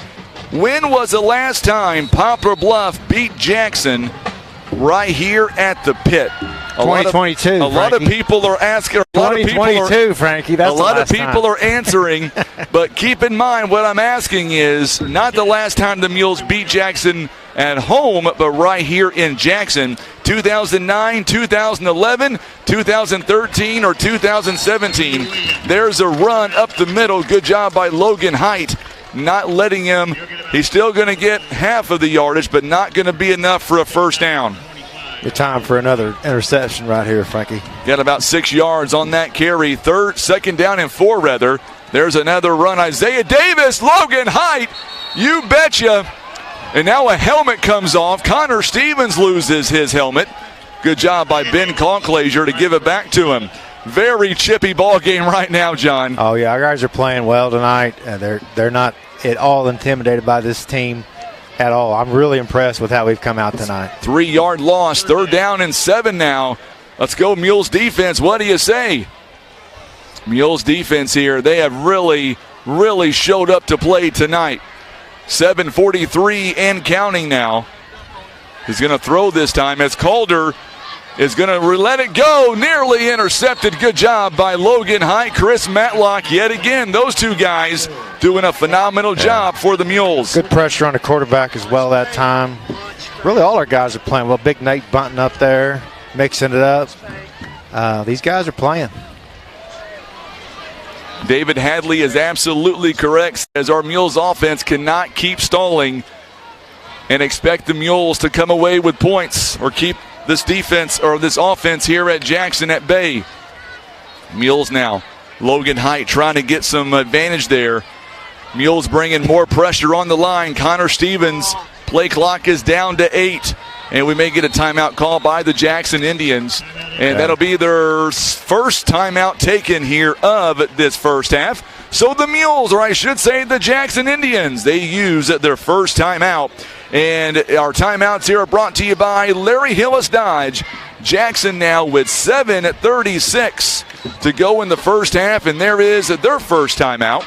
When was the last time Poplar Bluff beat Jackson right here at the pit? 2022. A lot of people are asking. 2022, Frankie. That's a lot of people are answering, but keep in mind what I'm asking is not the last time the Mules beat Jackson at home, but right here in Jackson. 2009, 2011, 2013, or 2017. There's a run up the middle. Good job by Logan Height. Not letting him. He's still going to get half of the yardage, but not going to be enough for a first down. Good time for another interception right here, Frankie. Got about 6 yards on that carry. Second down and 4, rather. There's another run. Isaiah Davis, Logan Height. You betcha. And now a helmet comes off. Connor Stevens loses his helmet. Good job by Ben Conclaser to give it back to him. Very chippy ball game right now, John. Oh, yeah, our guys are playing well tonight. They're not at all intimidated by this team at all. I'm really impressed with how we've come out tonight. 3-yard loss, 3rd down and 7 now. Let's go Mules defense. What do you say? Mules defense here, they have really, really showed up to play tonight. 7:43 and counting now. He's going to throw this time as Calder is going to let it go. Nearly intercepted. Good job by Logan Height. Chris Matlock yet again. Those two guys doing a phenomenal job for the Mules. Good pressure on the quarterback as well that time. Really all our guys are playing well. Big Nate bunting up there, mixing it up. These guys are playing. David Hadley is absolutely correct, as our Mules offense cannot keep stalling and expect the Mules to come away with points or keep this defense or this offense here at Jackson at bay. Mules now. Logan Height trying to get some advantage there. Mules bringing more pressure on the line. Connor Stevens, play clock is down to 8. And we may get a timeout call by the Jackson Indians. And that'll be their first timeout taken here of this first half. So the Mules, or I should say the Jackson Indians, they use their first timeout. And our timeouts here are brought to you by Larry Hillis Dodge. Jackson now with 7:36 to go in the first half. And there is their first timeout.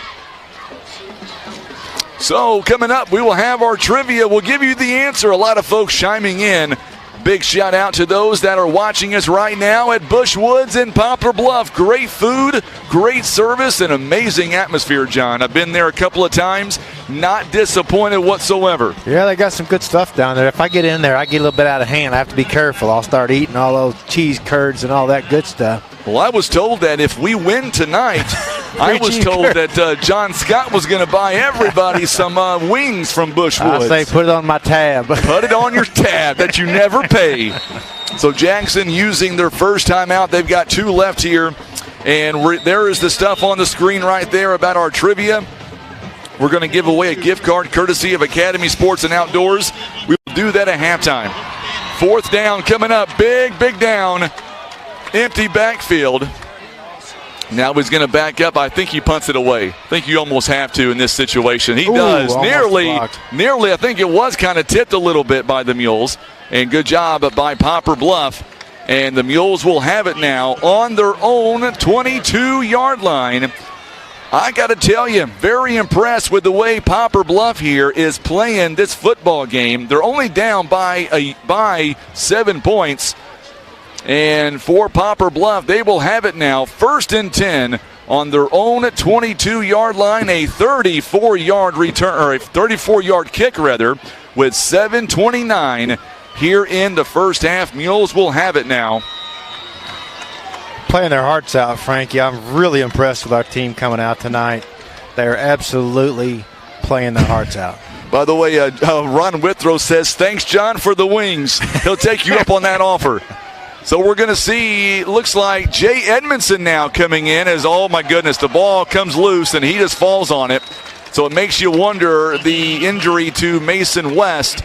So coming up, we will have our trivia. We'll give you the answer. A lot of folks chiming in. Big shout out to those that are watching us right now at Bush Woods in Poplar Bluff. Great food, great service, and amazing atmosphere, John. I've been there a couple of times. Not disappointed whatsoever. Yeah, they got some good stuff down there. If I get in there, I get a little bit out of hand. I have to be careful. I'll start eating all those cheese curds and all that good stuff. Well, I was told that if we win tonight, I was told that John Scott was going to buy everybody some wings from Bush Woods. I say put it on my tab. Put it on your tab that you never pay. So Jackson using their first timeout. They've got 2 left here. And there is the stuff on the screen right there about our trivia. We're going to give away a gift card courtesy of Academy Sports and Outdoors. We will do that at halftime. 4th down coming up. Big down. Empty backfield. Now he's going to back up. I think he punts it away. I think you almost have to in this situation. He does. Nearly. I think it was kind of tipped a little bit by the Mules. And good job by Poplar Bluff. And the Mules will have it now on their own 22-yard line. I got to tell you, very impressed with the way Poplar Bluff here is playing this football game. They're only down by 7 points. And for Poplar Bluff, they will have it now 1st and 10 on their own 22-yard line, a 34-yard return, or a 34-yard kick rather, with 7:29 here in the first half. Mules will have it now. Playing their hearts out, Frankie. I'm really impressed with our team coming out tonight. They're absolutely playing their hearts out. By the way, Ron Withrow says, thanks, John, for the wings. He'll take you up on that offer. So we're going to see, looks like Jay Edmondson now coming in as, oh my goodness, the ball comes loose and he just falls on it. So it makes you wonder the injury to Mason West.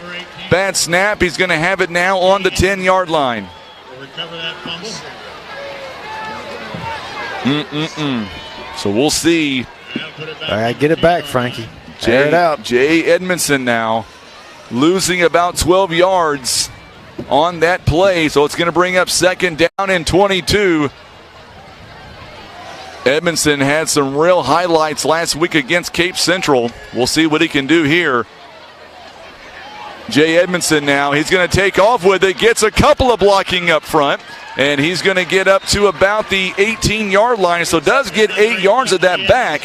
Bad snap. He's going to have it now on the 10-yard line. So we'll see. All right, get it back, Frankie. Tear it out. Jay Edmondson now losing about 12 yards. on that play. So it's going to bring up 2nd down and 22. Edmondson had some real highlights last week against Cape Central. We'll see what he can do here. Jay Edmondson now, he's going to take off with it, gets a couple of blocking up front, and he's going to get up to about the 18-yard line, so does get 8 yards of that back.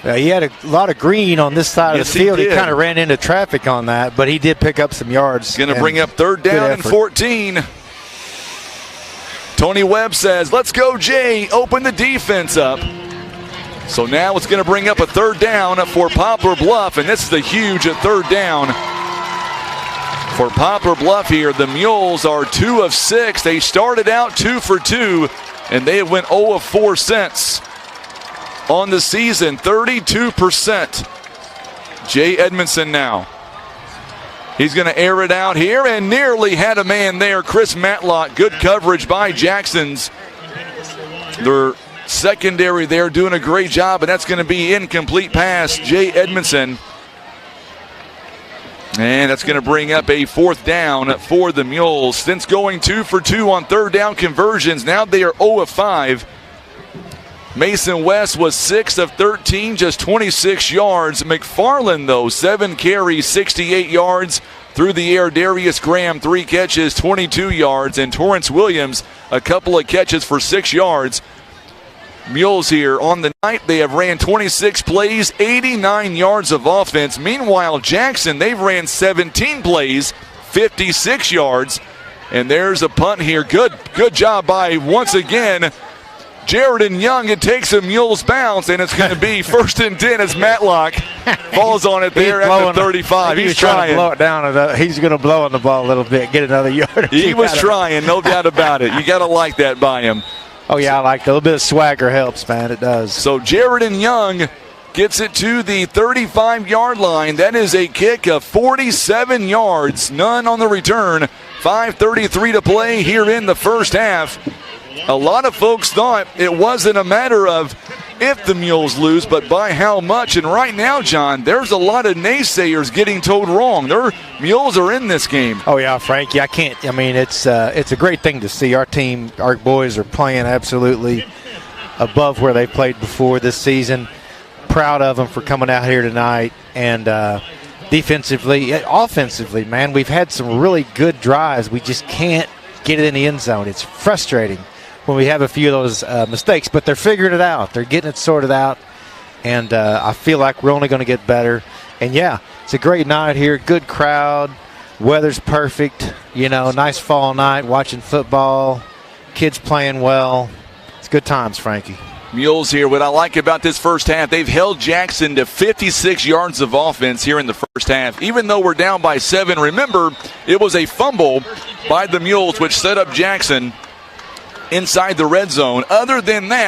He had a lot of green on this side Yes, of the field. he He did. kind of ran into traffic on that, but he did pick up some yards. Going to bring up 3rd down and 14. Tony Webb says, let's go, Jay. Open the defense up. So now it's going to bring up a 3rd down for Poplar Bluff, and this is a huge 3rd down for Poplar Bluff here. The Mules are 2 of 6. They started out 2 for 2, and they went 0 of 4 since on the season. 32%. Jay Edmondson now. He's going to air it out here and nearly had a man there. Chris Matlock, good coverage by Jackson's. Their secondary there doing a great job, and that's going to be incomplete pass. Jay Edmondson. And that's going to bring up a 4th down for the Mules. Since going 2 for 2 on 3rd down conversions, now they are 0 of 5. Mason West was 6 of 13, just 26 yards. McFarland, though, 7 carries, 68 yards. Through the air, Darius Graham, 3 catches, 22 yards. And Torrance Williams, a couple of catches for 6 yards. Mules here on the night, they have ran 26 plays, 89 yards of offense. Meanwhile, Jackson, they've ran 17 plays, 56 yards. And there's a punt here. Good job by, once again, Jared Young. It takes a Mules bounce, and it's going to be 1st and 10 as Matlock falls on it there at the 35. He's trying to blow it down. He's going to blow on the ball a little bit, get another yard or two. He was trying, no doubt about it. You got to like that by him. Oh, yeah, I like that. A little bit of swagger helps, man. It does. So Jared Young gets it to the 35-yard line. That is a kick of 47 yards. None on the return. 5:33 to play here in the first half. A lot of folks thought it wasn't a matter of if the Mules lose, but by how much. And right now, John, there's a lot of naysayers getting told wrong. Their Mules are in this game. Oh, yeah, Frankie, it's a great thing to see. Our team, our boys are playing absolutely above where they played before this season. Proud of them for coming out here tonight. And defensively, offensively, man, we've had some really good drives. We just can't get it in the end zone. It's frustrating when we have a few of those mistakes, but they're figuring it out. They're getting it sorted out, and I feel like we're only going to get better. And, yeah, it's a great night here, good crowd, weather's perfect, nice fall night, watching football, kids playing well. It's good times, Frankie. Mules here, what I like about this first half, they've held Jackson to 56 yards of offense here in the first half. Even though we're down by 7, remember, it was a fumble by the Mules, which set up Jackson inside the red zone. Other than that,